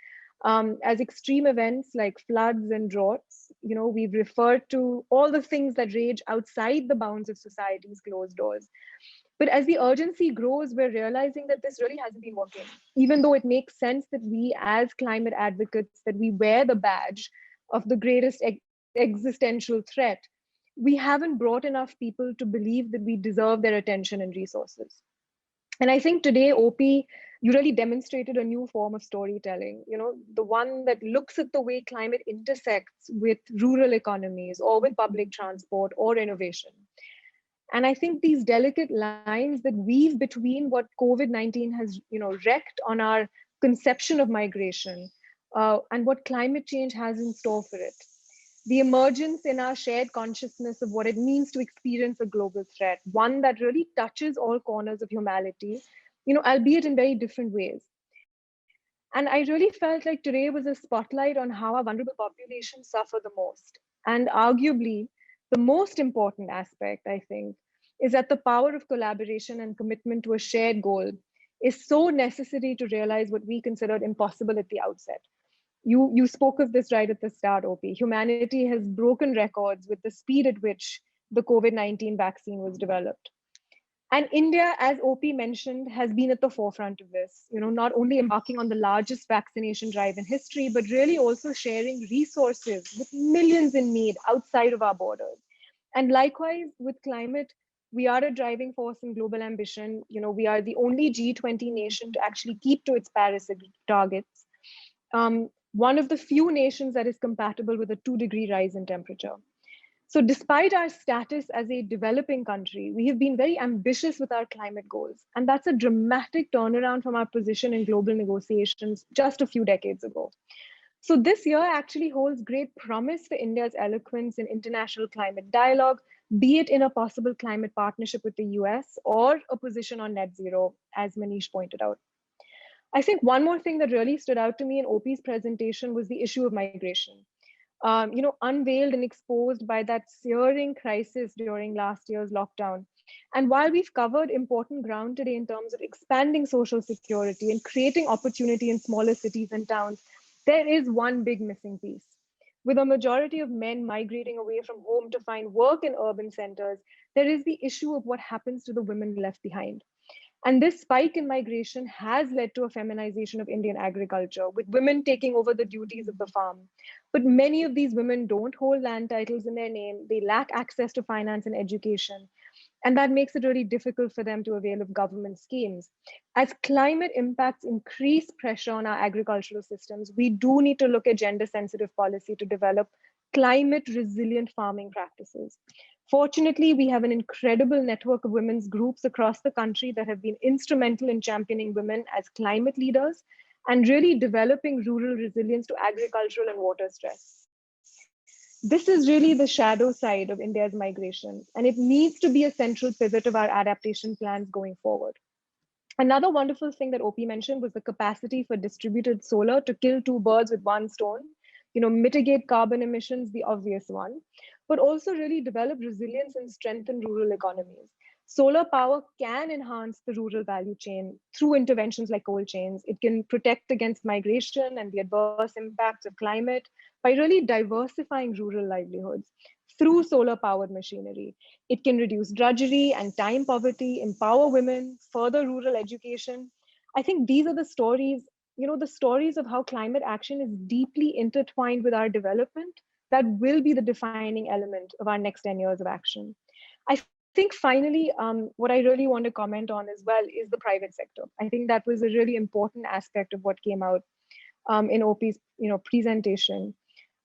as extreme events like floods and droughts. We've referred to all the things that rage outside the bounds of society's closed doors. But as the urgency grows, we're realizing that this really hasn't been working, even though it makes sense that we as climate advocates, that we wear the badge of the greatest existential threat. We haven't brought enough people to believe that we deserve their attention and resources. And I think today, OP, you really demonstrated a new form of storytelling, the one that looks at the way climate intersects with rural economies or with public transport or innovation. And I think these delicate lines that weave between what COVID-19 has, wreaked on our conception of migration and what climate change has in store for it. The emergence in our shared consciousness of what it means to experience a global threat, one that really touches all corners of humanity, albeit in very different ways. And I really felt like today was a spotlight on how our vulnerable populations suffer the most. And arguably, the most important aspect, I think, is that the power of collaboration and commitment to a shared goal is so necessary to realize what we considered impossible at the outset. You spoke of this right at the start, OP. Humanity has broken records with the speed at which the COVID-19 vaccine was developed. And India, as OP mentioned, has been at the forefront of this, not only embarking on the largest vaccination drive in history, but really also sharing resources with millions in need outside of our borders. And likewise, with climate, we are a driving force in global ambition. We are the only G20 nation to actually keep to its Paris targets. One of the few nations that is compatible with a 2-degree rise in temperature. So despite our status as a developing country, we have been very ambitious with our climate goals. And that's a dramatic turnaround from our position in global negotiations just a few decades ago. So this year actually holds great promise for India's eloquence in international climate dialogue, be it in a possible climate partnership with the US or a position on net zero, as Manish pointed out. I think one more thing that really stood out to me in OP's presentation was the issue of migration. Unveiled and exposed by that searing crisis during last year's lockdown. And while we've covered important ground today in terms of expanding social security and creating opportunity in smaller cities and towns, there is one big missing piece. With a majority of men migrating away from home to find work in urban centers, there is the issue of what happens to the women left behind. And this spike in migration has led to a feminization of Indian agriculture, with women taking over the duties of the farm. But many of these women don't hold land titles in their name, they lack access to finance and education. And that makes it really difficult for them to avail of government schemes. As climate impacts increase pressure on our agricultural systems, we do need to look at gender sensitive policy to develop climate resilient farming practices. Fortunately, we have an incredible network of women's groups across the country that have been instrumental in championing women as climate leaders and really developing rural resilience to agricultural and water stress. This is really the shadow side of India's migration, and it needs to be a central pivot of our adaptation plans going forward. Another wonderful thing that OP mentioned was the capacity for distributed solar to kill two birds with one stone. Mitigate carbon emissions, the obvious one, but also really develop resilience and strengthen rural economies. Solar power can enhance the rural value chain through interventions like cold chains. It can protect against migration and the adverse impacts of climate by really diversifying rural livelihoods through solar powered machinery. It can reduce drudgery and time poverty, empower women, further rural education. I think these are the stories, the stories of how climate action is deeply intertwined with our development that will be the defining element of our next 10 years of action. I think finally, what I really want to comment on as well is the private sector. I think that was a really important aspect of what came out in OP's presentation.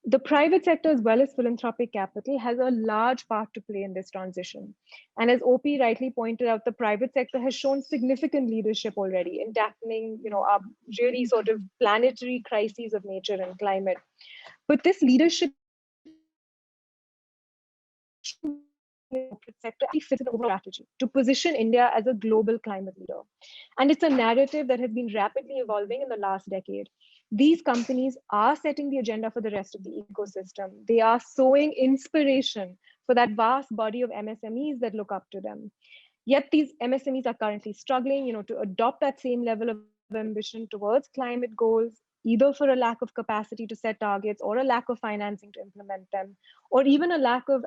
The private sector, as well as philanthropic capital, has a large part to play in this transition. And as OP rightly pointed out, the private sector has shown significant leadership already in tackling, our really sort of planetary crises of nature and climate. But this leadership sector actually fits in the overall strategy to position India as a global climate leader. And it's a narrative that has been rapidly evolving in the last decade. These companies are setting the agenda for the rest of the ecosystem. They are sowing inspiration for that vast body of MSMEs that look up to them. Yet these MSMEs are currently struggling, to adopt that same level of ambition towards climate goals, either for a lack of capacity to set targets or a lack of financing to implement them, or even a lack of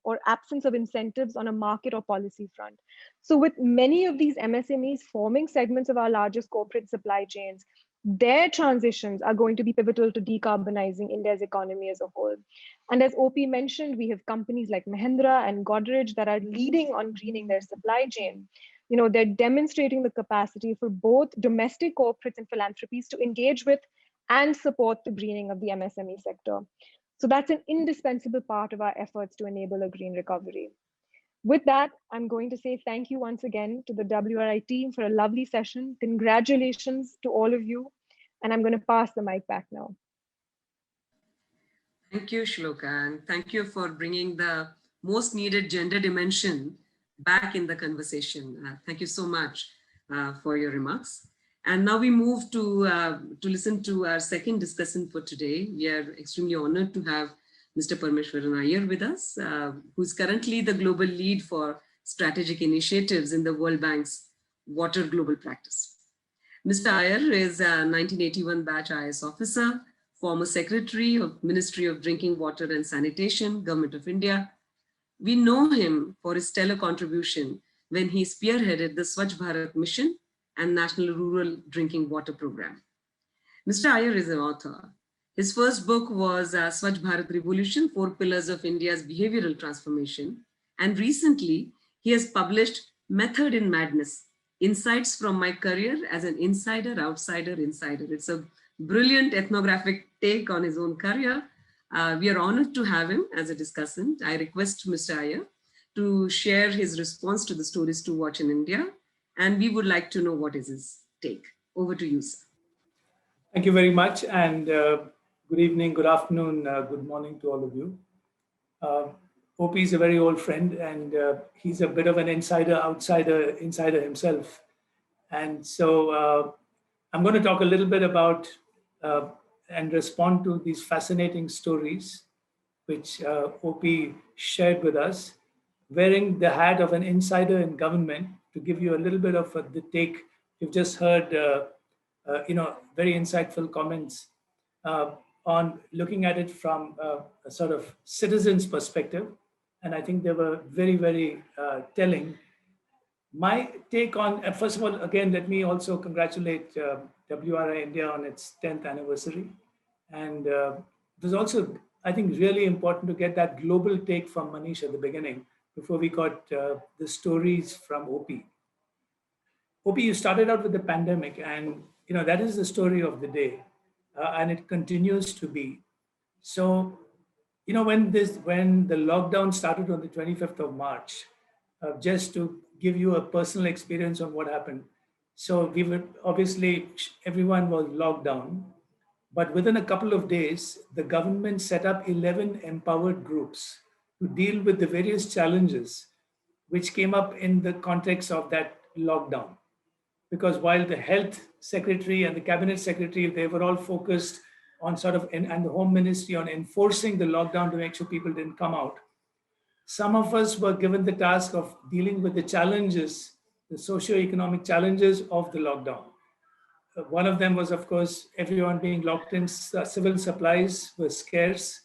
or absence of incentives on a market or policy front. So with many of these MSMEs forming segments of our largest corporate supply chains, their transitions are going to be pivotal to decarbonizing India's economy as a whole. And as OP mentioned, we have companies like Mahindra and Godrej that are leading on greening their supply chain. They're demonstrating the capacity for both domestic corporates and philanthropies to engage with and support the greening of the MSME sector. So that's an indispensable part of our efforts to enable a green recovery. With that, I'm going to say thank you once again to the WRI team for a lovely session. Congratulations to all of you. And I'm going to pass the mic back now. Thank you, Shloka, and thank you for bringing the most needed gender dimension back in the conversation. Thank you so much for your remarks. And now we move to listen to our second discussant for today. We are extremely honored to have Mr. Parameswaran Iyer with us, who's currently the global lead for strategic initiatives in the World Bank's Water Global Practice. Mr. Iyer is a 1981 batch IS officer, former secretary of Ministry of Drinking Water and Sanitation, Government of India. We know him for his stellar contribution when he spearheaded the Swachh Bharat Mission and National Rural Drinking Water Program. Mr. Iyer is an author. His first book was Swachh Bharat Revolution, 4 Pillars of India's Behavioral Transformation. And recently, he has published Method in Madness, Insights from My Career as an Insider, Outsider, Insider. It's a brilliant ethnographic take on his own career. We are honored to have him as a discussant. I request Mr. Iyer to share his response to the stories to watch in India. And we would like to know what is his take. Over to you, sir. Thank you very much. And good evening, good afternoon, good morning to all of you. OP is a very old friend, and he's a bit of an insider himself. And so I'm going to talk a little bit about and respond to these fascinating stories which OP shared with us, wearing the hat of an insider in government to give you a little bit of the take. You've just heard very insightful comments on looking at it from a sort of citizen's perspective. And I think they were very, very telling. My take on, first of all, again, let me also congratulate WRI India on its 10th anniversary. And it was also, I think, really important to get that global take from Manish at the beginning before we got the stories from OP. OP, you started out with the pandemic, and that is the story of the day, and it continues to be. So, when the lockdown started on the 25th of March, just to give you a personal experience on what happened. So we were obviously everyone was locked down, but within a couple of days, the government set up 11 empowered groups to deal with the various challenges which came up in the context of that lockdown. Because while the health secretary and the cabinet secretary, they were all focused on and the home ministry on enforcing the lockdown to make sure people didn't come out, some of us were given the task of dealing with the challenges, the socio-economic challenges of the lockdown. One of them was, of course, everyone being locked in. Civil supplies were scarce.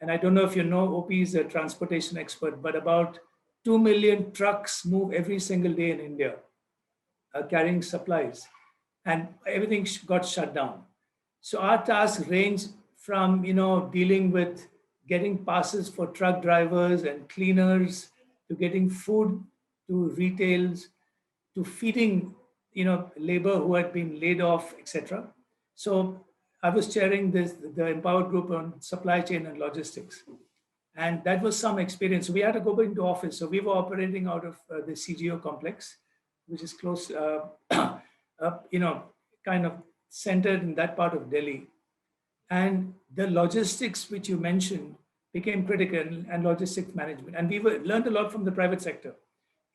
And I don't know if you know, OP is a transportation expert, but about 2 million trucks move every single day in India, carrying supplies. And everything got shut down. So our tasks range from, dealing with getting passes for truck drivers and cleaners, to getting food to retails, to feeding, labor who had been laid off, etc. So I was chairing the empowered group on supply chain and logistics. And that was some experience. We had to go into office. So we were operating out of the CGO complex, which is close, kind of centered in that part of Delhi. And the logistics, which you mentioned, became critical, and logistics management. And we learned a lot from the private sector.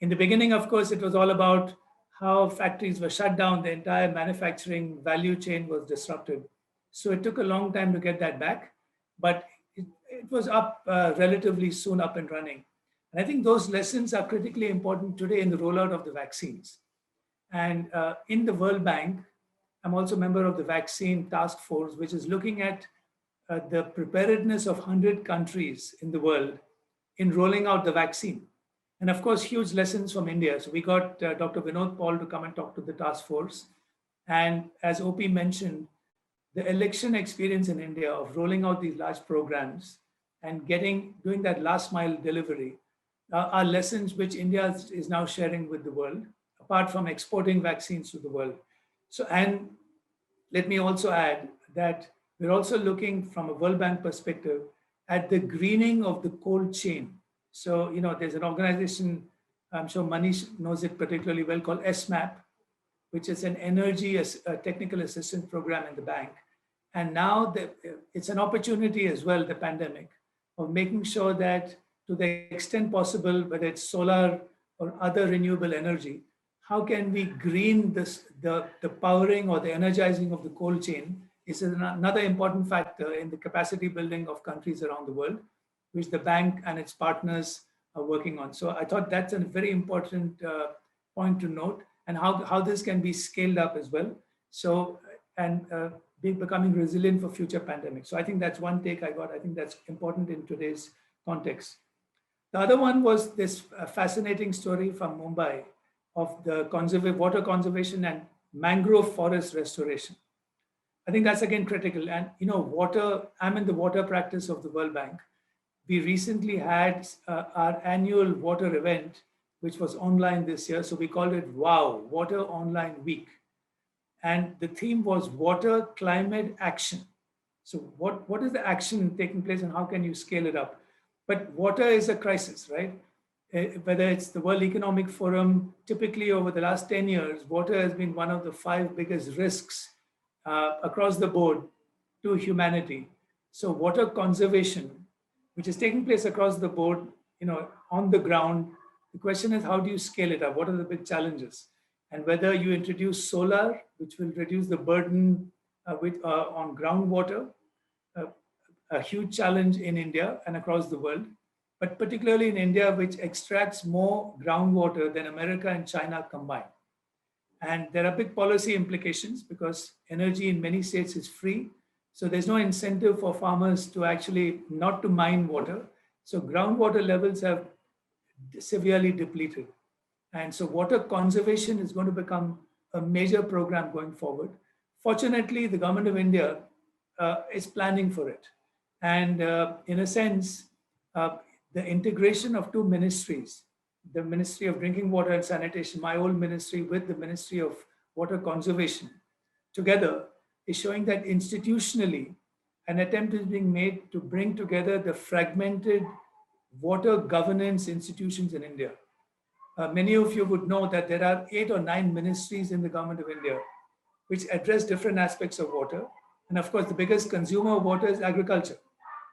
In the beginning, of course, it was all about how factories were shut down, the entire manufacturing value chain was disrupted. So it took a long time to get that back, but it was up relatively soon, up and running. And I think those lessons are critically important today in the rollout of the vaccines. And in the World Bank, I'm also a member of the vaccine task force, which is looking at the preparedness of 100 countries in the world in rolling out the vaccine. And of course, huge lessons from India. So we got Dr. Vinod Paul to come and talk to the task force. And as OP mentioned, the election experience in India of rolling out these large programs and doing that last mile delivery are lessons which India is now sharing with the world, apart from exporting vaccines to the world. So, and let me also add that we're also looking from a World Bank perspective at the greening of the cold chain. So, there's an organization, I'm sure Manish knows it particularly well, called SMAP, which is an energy technical assistance program in the bank. And now it's an opportunity as well, the pandemic, of making sure that to the extent possible, whether it's solar or other renewable energy, how can we green the powering or the energizing of the cold chain is another important factor in the capacity building of countries around the world, which the bank and its partners are working on. So I thought that's a very important point to note, and how this can be scaled up as well. So, and becoming resilient for future pandemics. So I think that's one take I got. I think that's important in today's context. The other one was this fascinating story from Mumbai of the water conservation and mangrove forest restoration. I think that's again critical. And water, I'm in the water practice of the World Bank. We recently had our annual water event, which was online this year. So we called it WOW, Water Online Week. And the theme was water climate action. So what is the action taking place and how can you scale it up? But water is a crisis, right? Whether it's the World Economic Forum, typically over the last 10 years, water has been one of the 5 biggest risks across the board to humanity. So water conservation, which is taking place across the board, on the ground, the question is how do you scale it up? What are the big challenges? And whether you introduce solar, which will reduce the burden on groundwater, a huge challenge in India and across the world, but particularly in India, which extracts more groundwater than America and China combined. And there are big policy implications because energy in many states is free. So there's no incentive for farmers to actually not to mine water. So groundwater levels have severely depleted. And so water conservation is going to become a major program going forward. Fortunately, the government of India is planning for it. And in a sense, the integration of two ministries, the Ministry of Drinking Water and Sanitation, my old ministry, with the Ministry of Water Conservation together, is showing that institutionally an attempt is being made to bring together the fragmented water governance institutions in India. Many of you would know that there are 8 or 9 ministries in the government of India which address different aspects of water. And of course, the biggest consumer of water is agriculture,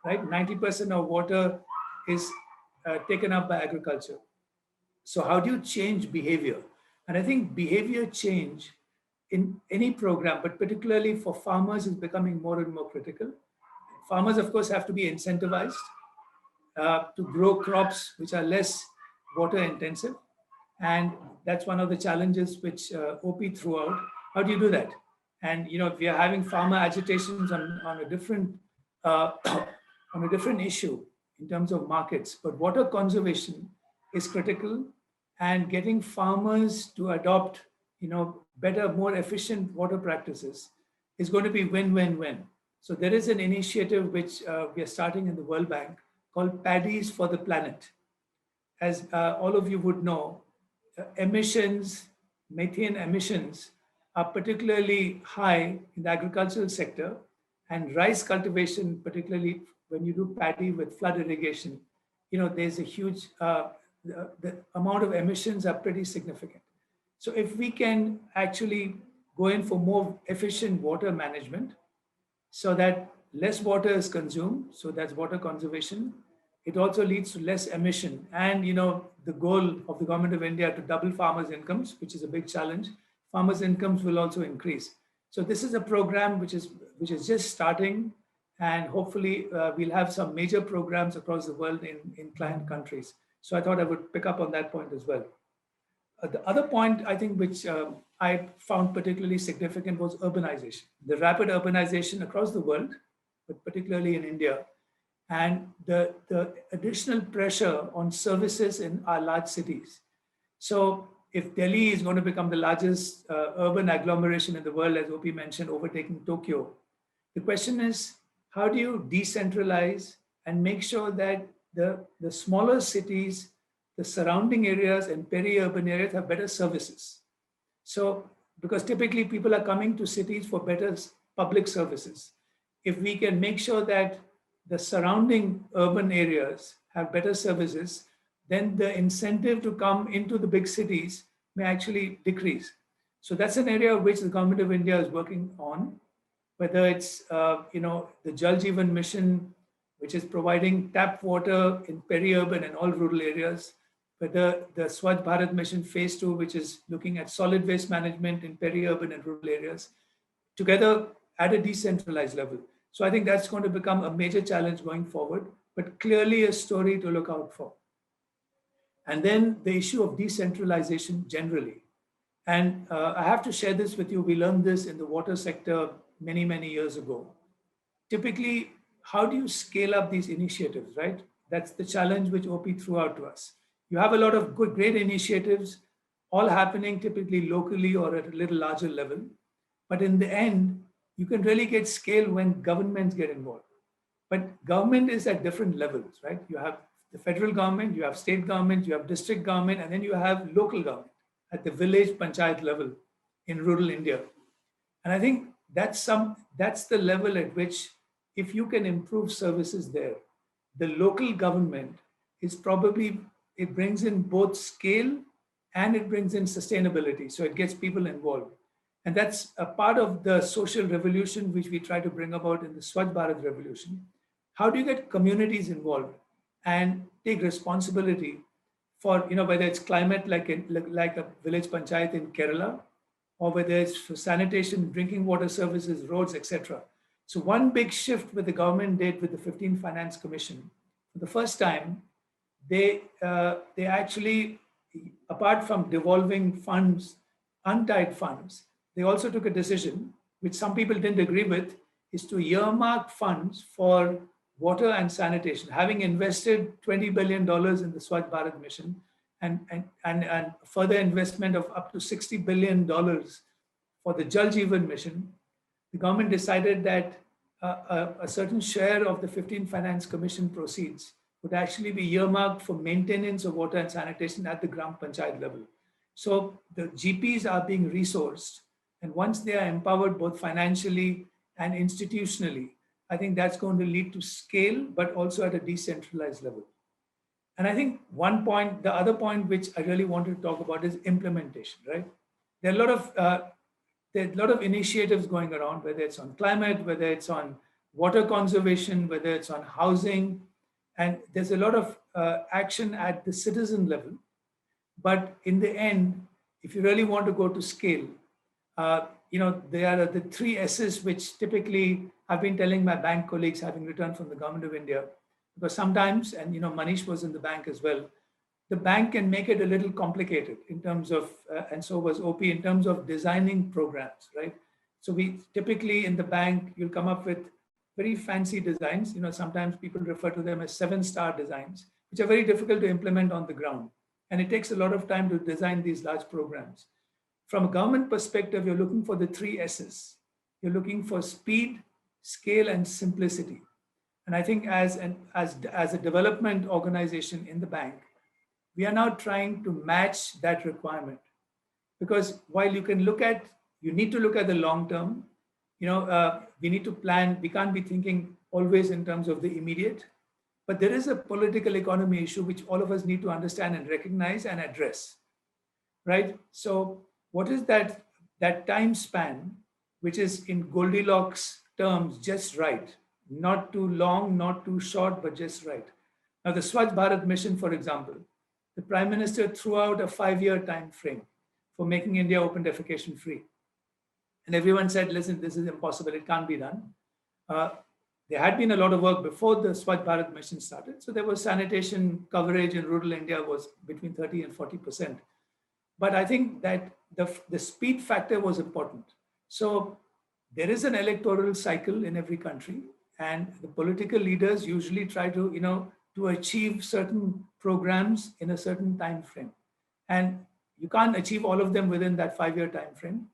right? 90% of water is taken up by agriculture. So how do you change behavior? And I think behavior change in any program, but particularly for farmers, is becoming more and more critical. Farmers, of course, have to be incentivized to grow crops which are less water intensive. And that's one of the challenges which OP threw out. How do you do that? And if we are having farmer agitations on a different on a different issue in terms of markets, but water conservation is critical, and getting farmers to adopt better, more efficient water practices is going to be win-win-win. So there is an initiative which we are starting in the World Bank called Paddies for the Planet. As all of you would know, emissions, methane emissions, are particularly high in the agricultural sector, and rice cultivation, particularly when you do paddy with flood irrigation, there's a huge, the amount of emissions are pretty significant. So if we can actually go in for more efficient water management so that less water is consumed, so that's water conservation, it also leads to less emission. And the goal of the government of India to double farmers' incomes, which is a big challenge, farmers' incomes will also increase. So this is a program which is just starting, and hopefully we'll have some major programs across the world in client countries. So I thought I would pick up on that point as well. The other point I think which I found particularly significant was urbanization, the rapid urbanization across the world, but particularly in India, and the additional pressure on services in our large cities. So if Delhi is going to become the largest urban agglomeration in the world, as OP mentioned, overtaking Tokyo, the question is, how do you decentralize and make sure that the smaller cities, the surrounding areas and peri-urban areas have better services? So, because typically people are coming to cities for better public services. If we can make sure that the surrounding urban areas have better services, then the incentive to come into the big cities may actually decrease. So that's an area which the government of India is working on, whether it's the Jal Jeevan Mission, which is providing tap water in peri-urban and all rural areas, whether the Swachh Bharat Mission Phase 2, which is looking at solid waste management in peri-urban and rural areas, together at a decentralized level. So I think that's going to become a major challenge going forward, but clearly a story to look out for. And then the issue of decentralization generally. And I have to share this with you. We learned this in the water sector many, many years ago. Typically, how do you scale up these initiatives, right? That's the challenge which OP threw out to us. You have a lot of good, great initiatives, all happening typically locally or at a little larger level. But in the end, you can really get scale when governments get involved. But government is at different levels, right? You have the federal government, you have state government, you have district government, and then you have local government at the village panchayat level in rural India. And I think that's the level at which, if you can improve services there, the local government is probably, it brings in both scale and it brings in sustainability. So it gets people involved. And that's a part of the social revolution which we try to bring about in the Swachh Bharat revolution. How do you get communities involved and take responsibility for, whether it's climate like a village panchayat in Kerala, or whether it's for sanitation, drinking water services, roads, etc. So one big shift with the government did with the 15th Finance Commission, for the first time, they actually, apart from devolving funds, untied funds, they also took a decision, which some people didn't agree with, is to earmark funds for water and sanitation, having invested $20 billion in the Swachh Bharat mission, and further investment of up to $60 billion for the Jal Jeevan mission, the government decided that a certain share of the 15 Finance Commission proceeds would actually be earmarked for maintenance of water and sanitation at the Gram Panchayat level. So the GPs are being resourced, and once they are empowered both financially and institutionally, I think that's going to lead to scale, but also at a decentralized level. And I think one point, the other point which I really wanted to talk about is implementation, right? There are a lot of initiatives going around, whether it's on climate, whether it's on water conservation, whether it's on housing, and there's a lot of action at the citizen level. But in the end, if you really want to go to scale, there are the 3 S's which typically I've been telling my bank colleagues having returned from the government of India, because sometimes, and Manish was in the bank as well, the bank can make it a little complicated in terms of, and so was OP, in terms of designing programs, right? So we typically in the bank, you'll come up with very fancy designs. Sometimes people refer to them as 7-star designs, which are very difficult to implement on the ground. And it takes a lot of time to design these large programs. From a government perspective, you're looking for the 3 S's. You're looking for speed, scale, and simplicity. And I think as a development organization in the bank, we are now trying to match that requirement. Because while you need to look at the long term, we need to plan. We can't be thinking always in terms of the immediate, but there is a political economy issue which all of us need to understand and recognize and address, right? So what is that time span, which is in Goldilocks terms, just right? Not too long, not too short, but just right. Now the Swachh Bharat mission, for example, the Prime Minister threw out a 5-year time frame for making India open defecation free. And everyone said, listen, this is impossible, it can't be done. There had been a lot of work before the Swachh Bharat mission started. So there was sanitation coverage in rural India was between 30 and 40%. But I think that the speed factor was important. So there is an electoral cycle in every country, and the political leaders usually try to achieve certain programs in a certain time frame. And you can't achieve all of them within that 5-year time frame,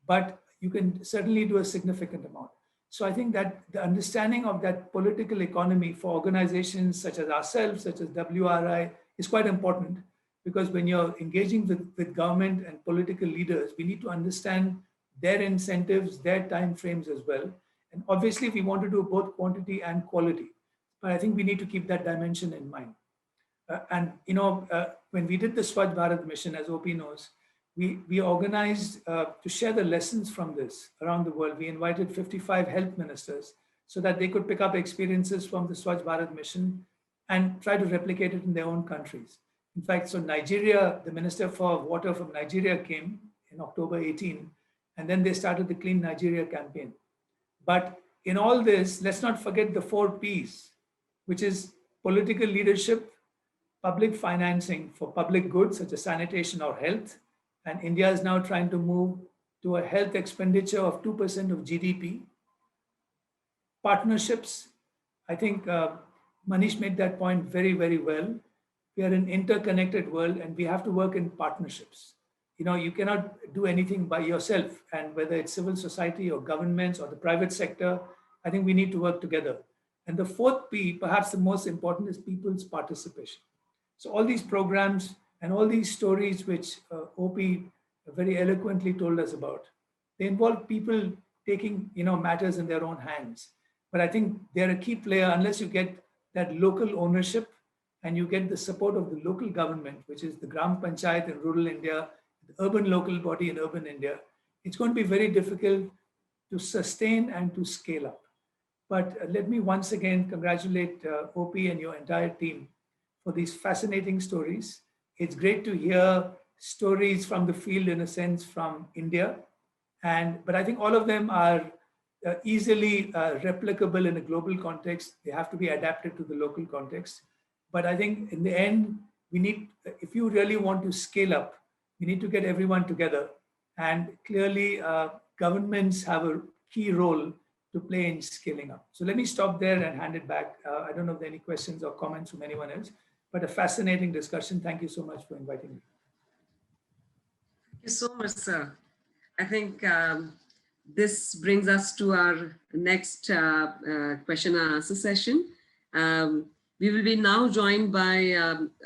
but you can certainly do a significant amount. So I think that the understanding of that political economy for organizations such as ourselves, such as WRI, is quite important, because when you're engaging with government and political leaders, we need to understand their incentives, their timeframes as well. And obviously we want to do both quantity and quality, but I think we need to keep that dimension in mind. When we did the Swachh Bharat mission, as OP knows, we organized to share the lessons from this around the world. We invited 55 health ministers so that they could pick up experiences from the Swachh Bharat mission and try to replicate it in their own countries. In fact, so Nigeria, the Minister for Water from Nigeria came in October 18, and then they started the Clean Nigeria campaign. But in all this, let's not forget the 4 P's, which is political leadership, public financing for public goods such as sanitation or health. And India is now trying to move to a health expenditure of 2% of GDP. Partnerships, I think Manish made that point very, very well. We are an interconnected world and we have to work in partnerships. You cannot do anything by yourself, and whether it's civil society or governments or the private sector, I think we need to work together. And the 4th P, perhaps the most important, is people's participation. So all these programs and all these stories which OP very eloquently told us about, they involve people taking matters in their own hands. But I think they're a key player unless you get that local ownership and you get the support of the local government, which is the Gram Panchayat in rural India, the urban local body in urban India. It's going to be very difficult to sustain and to scale up. But let me once again congratulate OP and your entire team for these fascinating stories. It's great to hear stories from the field, in a sense, from India. But I think all of them are easily replicable in a global context. They have to be adapted to the local context. But I think in the end, if you really want to scale up, you need to get everyone together. And clearly, governments have a key role to play in scaling up. So let me stop there and hand it back. I don't know if there are any questions or comments from anyone else, but a fascinating discussion. Thank you so much for inviting me. Thank you so much, sir. I think this brings us to our next question and answer session. We will be now joined by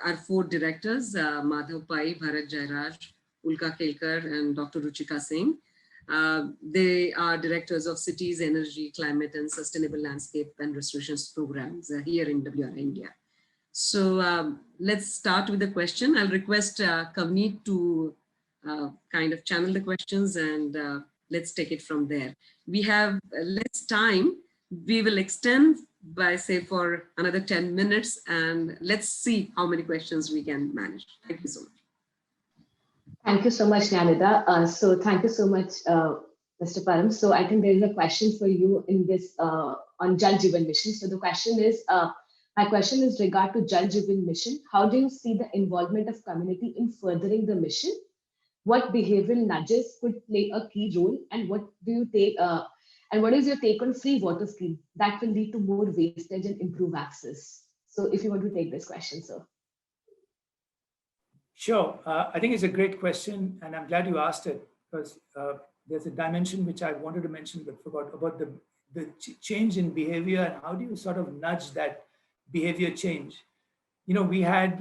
our four directors, Madhav Pai, Bharat Jairaj, Ulka Kelkar, and Dr. Ruchika Singh. They are directors of Cities, Energy, Climate, and Sustainable Landscape and Restorations programs here in WRI India. So let's start with the question. I'll request Kavneet to kind of channel the questions and let's take it from there. We have less time. We will extend by say for another 10 minutes and let's see how many questions we can manage. Thank you so much. Thank you so much, Nyanida. So thank you so much, Mr. Param. So I think there is a question for you in this on Jal Jeevan Mission. So the question is, my question is regard to Jal Jeevan Mission. How do you see the involvement of community in furthering the mission? What behavioral nudges could play a key role, and what do you take? And what is your take on free water scheme that will lead to more wastage and improve access? So if you want to take this question, sir. Sure. I think it's a great question, and I'm glad you asked it because there's a dimension which I wanted to mention but forgot about the change in behavior and how do you sort of nudge that behavior change. You know, we had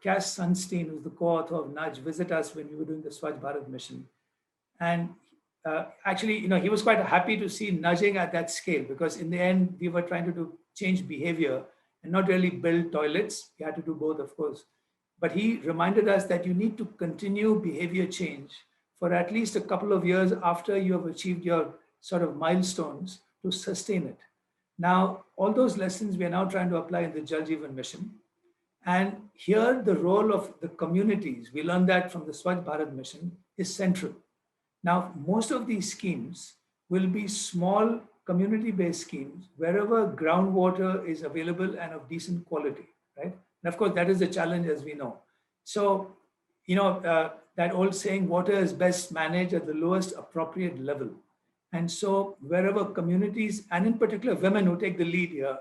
Cass Sunstein, who's the co-author of Nudge, visit us when we were doing the Swachh Bharat mission. And actually, you know, he was quite happy to see nudging at that scale because in the end, we were trying to change behavior and not really build toilets. We had to do both, of course. But he reminded us that you need to continue behavior change for at least a couple of years after you have achieved your sort of milestones to sustain it. Now, all those lessons we are now trying to apply in the Jal Jeevan mission. And here the role of the communities, we learned that from the Swachh Bharat mission, is central. Now, most of these schemes will be small community-based schemes wherever groundwater is available and of decent quality, right? And of course, that is the challenge as we know. So, you know, that old saying, water is best managed at the lowest appropriate level. And so wherever communities, and in particular women who take the lead here,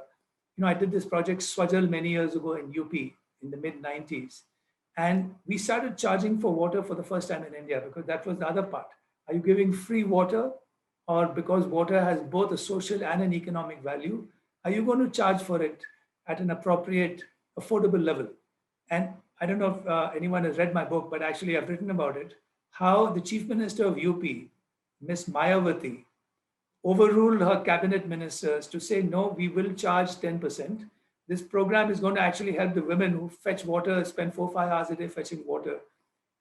you know, I did this project Swajal many years ago in UP in the mid 90s. And we started charging for water for the first time in India because that was the other part. Are you giving free water or because water has both a social and an economic value? Are you going to charge for it at an appropriate, affordable level? And I don't know if anyone has read my book, but actually I've written about it, how the Chief Minister of UP, Ms. Mayawati, overruled her cabinet ministers to say, no, we will charge 10%. This program is going to actually help the women who fetch water, spend 4 or 5 hours a day fetching water.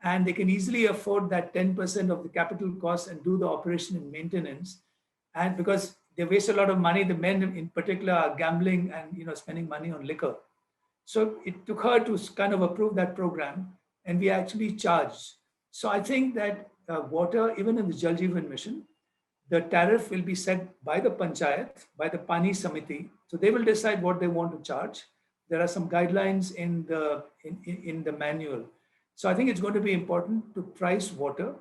And they can easily afford that 10% of the capital costs and do the operation and maintenance. And because they waste a lot of money, the men in particular are gambling and, you know, spending money on liquor. So it took her to kind of approve that program and we actually charged. So I think that water, even in the Jal Jeevan mission, the tariff will be set by the Panchayat, by the Pani Samiti. So they will decide what they want to charge. There are some guidelines in the manual. So I think it's going to be important to price water.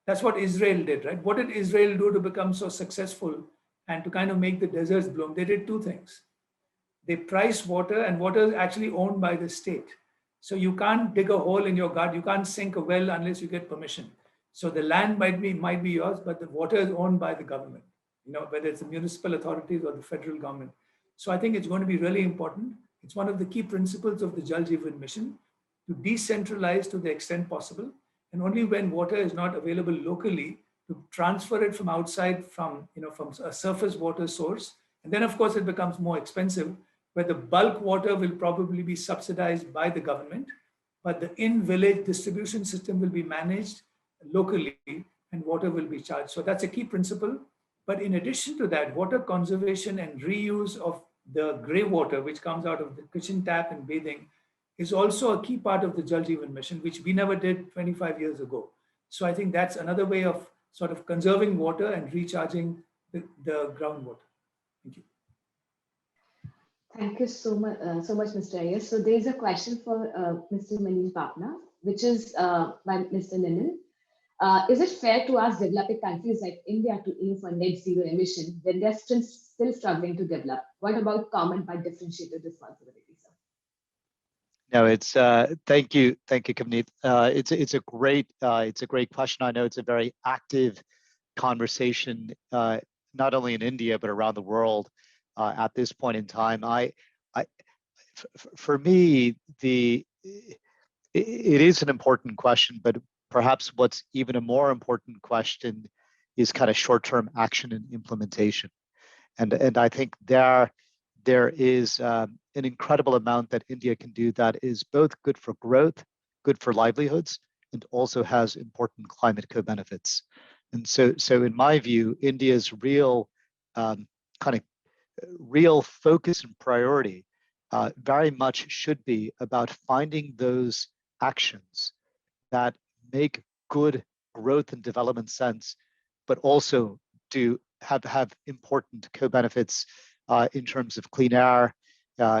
That's what Israel did, right? What did Israel do to become so successful and to kind of make the deserts bloom? They did two things. They priced water, and water is actually owned by the state. So you can't dig a hole in your garden. You can't sink a well unless you get permission. So the land might be yours, but the water is owned by the government, you know, whether it's the municipal authorities or the federal government. So I think it's going to be really important. It's one of the key principles of the Jal Jeevan mission to decentralize to the extent possible. And only when water is not available locally to transfer it from outside, from a surface water source. And then of course it becomes more expensive, where the bulk water will probably be subsidized by the government, but the in-village distribution system will be managed locally and water will be charged. So that's a key principle. But in addition to that, water conservation and reuse of the gray water, which comes out of the kitchen tap and bathing, is also a key part of the Jal Jeevan mission, which we never did 25 years ago. So I think that's another way of sort of conserving water and recharging the groundwater. Thank you. Thank you so much, Mr. Iyer. So there is a question for Mr. Manish Bapna, which is by Mr. Nitin. Is it fair to ask developing countries like India to aim for net zero emission when they're still struggling to develop? What about common but differentiated responsibility, sir? No, it's thank you, Kavneet. It's a great question. I know it's a very active conversation, not only in India but around the world at this point in time. For me, it is an important question, but perhaps what's even a more important question is kind of short-term action and implementation. And I think there is an incredible amount that India can do that is both good for growth, good for livelihoods, and also has important climate co-benefits. And so in my view, India's real kind of real focus and priority very much should be about finding those actions that make good growth and development sense, but also do have important co-benefits in terms of clean air,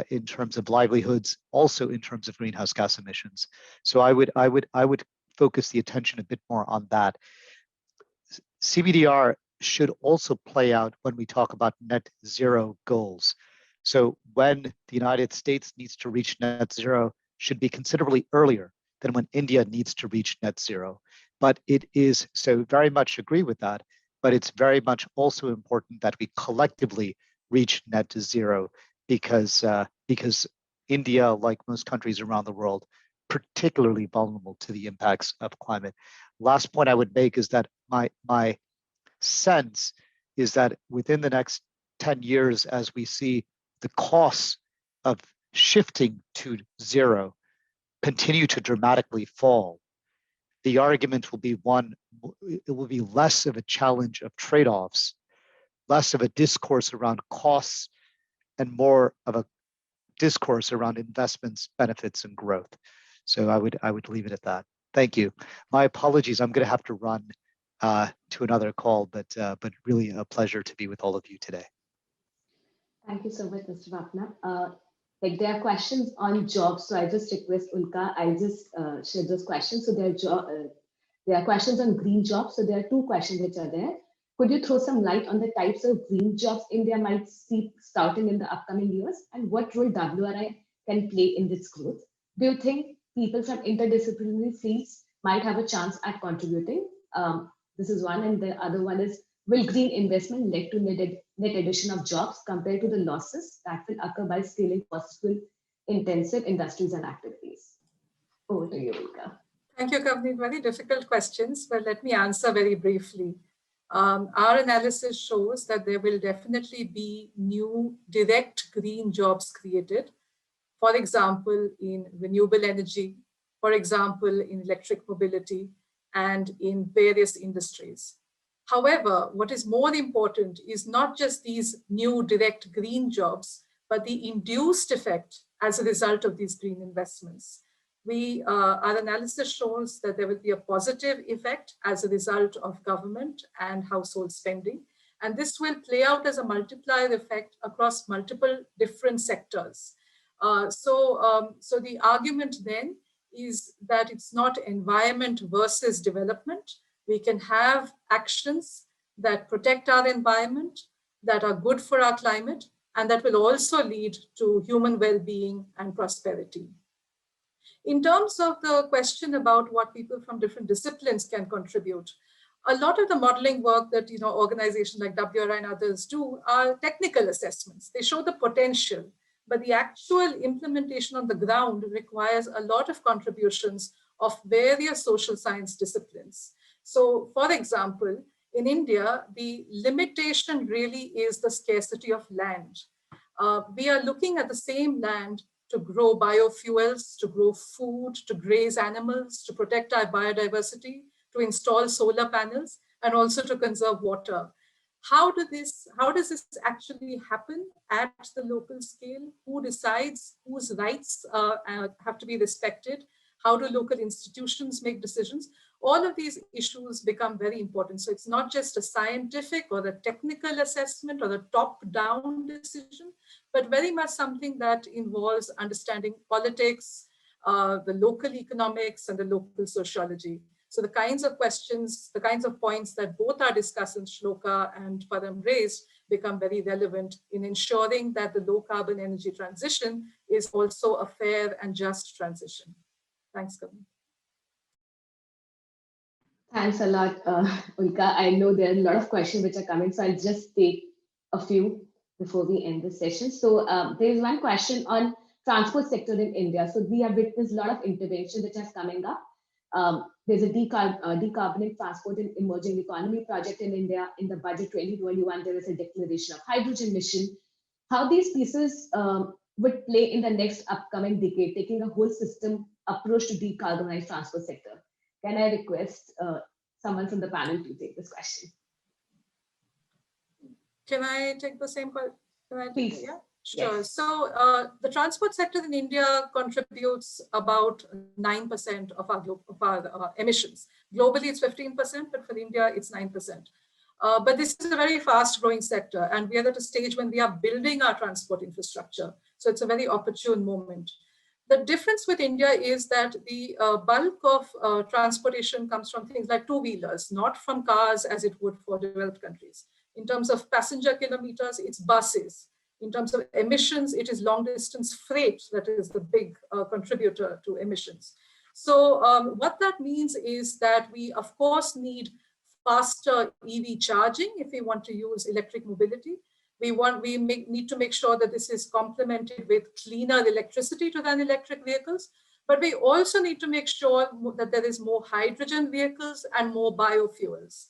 in terms of livelihoods, also in terms of greenhouse gas emissions. So I would focus the attention a bit more on that. CBDR should also play out when we talk about net zero goals. So when the United States needs to reach net zero should be considerably earlier than when India needs to reach net zero. But it is, so very much agree with that, but it's very much also important that we collectively reach net zero because India, like most countries around the world, particularly vulnerable to the impacts of climate. Last point I would make is that my sense is that within the next 10 years, as we see the costs of shifting to zero continue to dramatically fall, the argument will be one, it will be less of a challenge of trade-offs, less of a discourse around costs, and more of a discourse around investments, benefits, and growth. So I would leave it at that. Thank you. My apologies, I'm going to have to run to another call, but really a pleasure to be with all of you today. Thank you so much, Mr. Bapna. Like there are questions on jobs, so I just request Ulka, I just share those questions. So there are questions on green jobs. So there are two questions which are there. Could you throw some light on the types of green jobs India might see starting in the upcoming years, and what role WRI can play in this growth? Do you think people from interdisciplinary fields might have a chance at contributing? This is one, and the other one is, will green investment lead to net addition of jobs compared to the losses that will occur by scaling fossil intensive industries and activities? Over to you, Ulka. Thank you, Kavneet. Very difficult questions, but let me answer very briefly. Our analysis shows that there will definitely be new direct green jobs created. For example, in renewable energy, for example, in electric mobility, and in various industries. However, what is more important is not just these new direct green jobs, but the induced effect as a result of these green investments. Our analysis shows that there will be a positive effect as a result of government and household spending. And this will play out as a multiplier effect across multiple different sectors. So the argument then is that it's not environment versus development. We can have actions that protect our environment, that are good for our climate, and that will also lead to human well-being and prosperity. In terms of the question about what people from different disciplines can contribute, a lot of the modeling work that organizations like WRI and others do are technical assessments. They show the potential, but the actual implementation on the ground requires a lot of contributions of various social science disciplines. So, for example, in India, the limitation really is the scarcity of land. We are looking at the same land to grow biofuels, to grow food, to graze animals, to protect our biodiversity, to install solar panels, and also to conserve water. How does this actually happen at the local scale? Who decides whose rights have to be respected? How do local institutions make decisions? All of these issues become very important. So it's not just a scientific or a technical assessment or a top-down decision, but very much something that involves understanding politics, the local economics, and the local sociology. So the kinds of questions, the kinds of points that both our discussants, Shloka and Param, raised become very relevant in ensuring that the low carbon energy transition is also a fair and just transition. Thanks, Kavni. Thanks a lot, Ulka. I know there are a lot of questions which are coming, so I'll just take a few before we end the session. So there is one question on transport sector in India. So we have witnessed a lot of intervention which is coming up. There's a decarbonate transport and emerging economy project in India. In the budget 2021, there is a declaration of hydrogen mission. How these pieces would play in the next upcoming decade, taking a whole system approach to decarbonize transport sector? Can I request someone from the panel to take this question? Can I take the same question? Please. Yeah, sure. Yes. So the transport sector in India contributes about 9% of our emissions. Globally, it's 15%, but for India, it's 9%. But this is a very fast growing sector, and we are at a stage when we are building our transport infrastructure. So it's a very opportune moment. The difference with India is that the bulk of transportation comes from things like two-wheelers, not from cars as it would for developed countries. In terms of passenger kilometers, it's buses. In terms of emissions, it is long-distance freight that is the big contributor to emissions. So what that means is that we, of course, need faster EV charging if we want to use electric mobility. We need to make sure that this is complemented with cleaner electricity to run electric vehicles, but we also need to make sure that there is more hydrogen vehicles and more biofuels.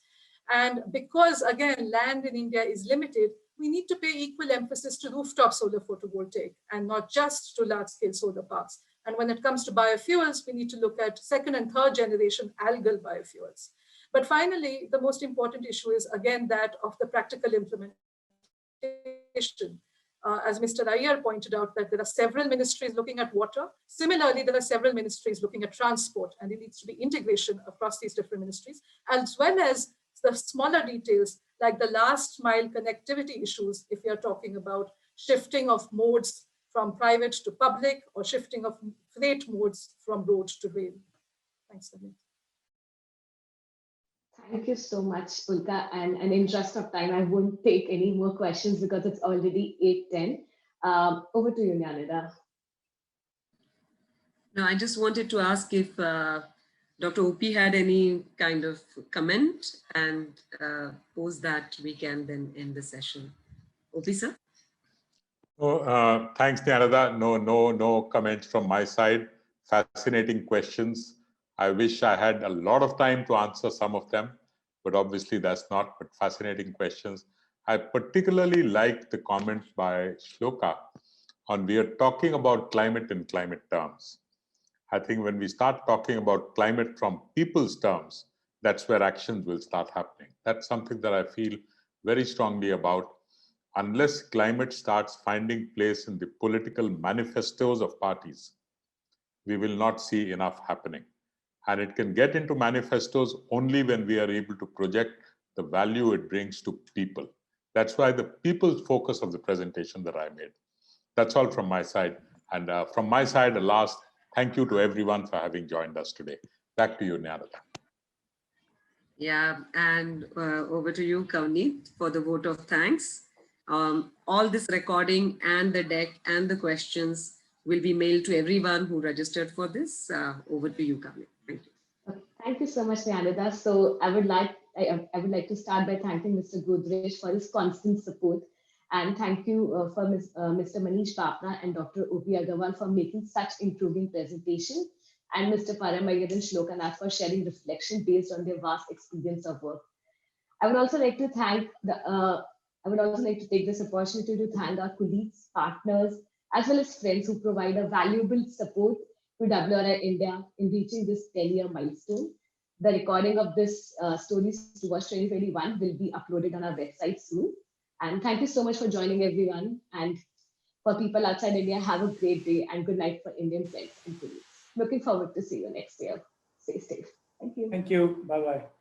And because, again, land in India is limited, we need to pay equal emphasis to rooftop solar photovoltaic and not just to large-scale solar parks. And when it comes to biofuels, we need to look at second and third generation algal biofuels. But finally, the most important issue is, again, that of the practical implementation. As Mr. Iyer pointed out, that there are several ministries looking at water. Similarly, there are several ministries looking at transport, and there needs to be integration across these different ministries, as well as the smaller details like the last mile connectivity issues, if we are talking about shifting of modes from private to public or shifting of freight modes from road to rail. Thanks, Nath. Thank you so much, Ulka. And in interest of time, I won't take any more questions because it's already 8:10. Over to you, Nyanida. No, I just wanted to ask if Dr. OP had any kind of comment, and post that we can then end the session. OP, sir? Oh, thanks, Nyanida. No comments from my side. Fascinating questions. I wish I had a lot of time to answer some of them, but obviously that's not, but fascinating questions. I particularly like the comment by Shloka on we are talking about climate in climate terms. I think when we start talking about climate from people's terms, that's where actions will start happening. That's something that I feel very strongly about. Unless climate starts finding place in the political manifestos of parties, we will not see enough happening. And it can get into manifestos only when we are able to project the value it brings to people. That's why the people's focus of the presentation that I made. That's all from my side. And from my side, a last thank you to everyone for having joined us today. Back to you, Nyanida. Yeah, and over to you, Kavni, for the vote of thanks. All this recording and the deck and the questions will be mailed to everyone who registered for this. Over to you, Kavni. Thank you. Thank you so much, Nyanida. So I would like to start by thanking Mr. Godrej for his constant support. And thank you for Mr. Manish Bapna and Dr. O.P. Agarwal for making such improving presentation, and Mr. Parameswaran and Shloka Nath for sharing reflection based on their vast experience of work. I would also like to take this opportunity to thank our colleagues, partners, as well as friends who provide a valuable support to WRI India in reaching this 10-year milestone. The recording of this Stories to Watch 2021 will be uploaded on our website soon. And thank you so much for joining, everyone. And for people outside India, have a great day and good night for Indian friends and colleagues. Looking forward to see you next year. Stay safe. Thank you. Thank you. Bye-bye.